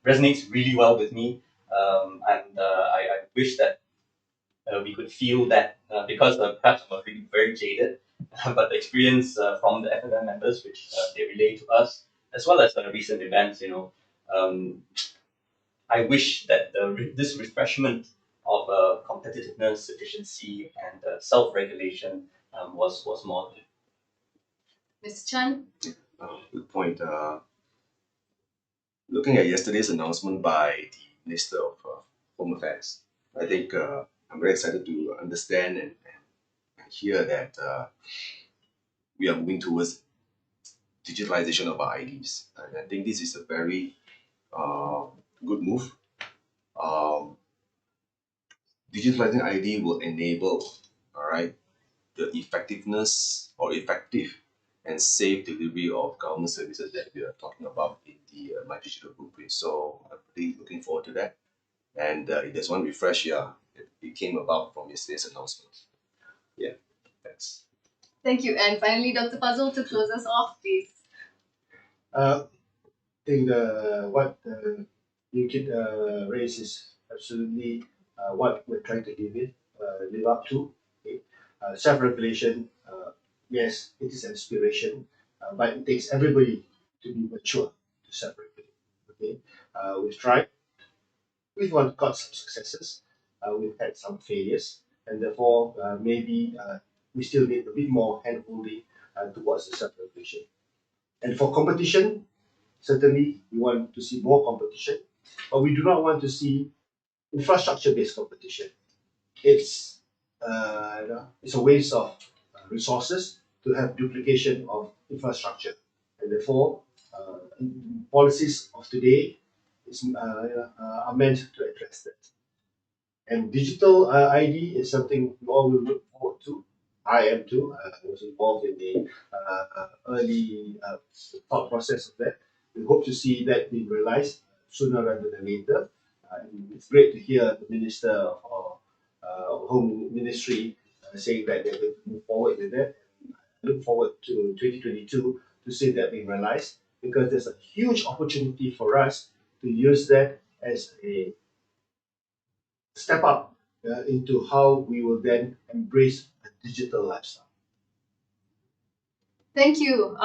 resonates really well with me, and I wish that we could feel that because perhaps I'm already very jaded, but the experience from the FFM members, which they relay to us, as well as recent events, I wish that this refreshment of competitiveness, efficiency, and self-regulation was more. Mr. Chan? Good point. Looking at yesterday's announcement by the Minister of Home Affairs, I think I'm very excited to understand and hear that we are moving towards digitalization of our IDs. And I think this is a very good move. Digitalizing ID will enable, all right, the effectiveness or effective and safe delivery of government services that we are talking about in the MyDIGITAL blueprint. So I'm really looking forward to that. And if there's one refresh, yeah, it came about from yesterday's announcement. Yeah, thanks. Thank you. And finally, Dr. Fazul, to close us off, please. I think what you kid raise is absolutely what we're trying to live up to. Okay? Self-regulation, yes, it is an aspiration, but it takes everybody to be mature to self-regulate. Okay, we've tried, we've got some successes, we've had some failures, and therefore maybe we still need a bit more hand-holding towards the self-regulation. And for competition, certainly we want to see more competition, but we do not want to see infrastructure-based competition. It's it's a waste of resources to have duplication of infrastructure, and therefore policies of today are meant to address that. And digital ID is something we all will look forward to. I am too. I was involved in the early thought process of that. We hope to see that being realized sooner rather than later. And it's great to hear the Minister for Home Ministry saying that they're going to move forward with that. I look forward to 2022 to see that being realized, because there's a huge opportunity for us to use that as a step up into how we will then embrace a digital lifestyle. Thank you.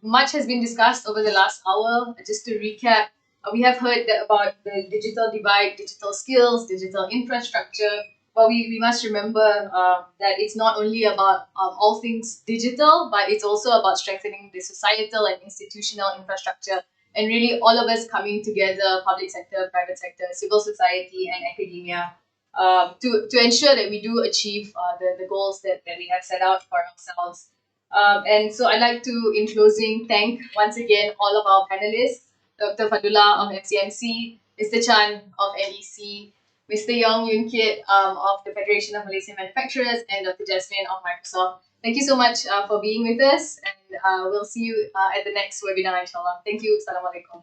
Much has been discussed over the last hour. Just to recap, we have heard about the digital divide, digital skills, digital infrastructure. But we must remember that it's not only about all things digital, but it's also about strengthening the societal and institutional infrastructure. And really, all of us coming together, public sector, private sector, civil society, and academia, to ensure that we do achieve the goals that we have set out for ourselves. And so I'd like to, in closing, thank once again all of our panelists, Dr. Fadullah of FCMC, Mr. Chan of NEC, Mr. Yong Yun Kit of the Federation of Malaysian Manufacturers, and Dr. Jasmine of Microsoft. Thank you so much for being with us, and we'll see you at the next webinar, inshallah. Thank you. Assalamualaikum.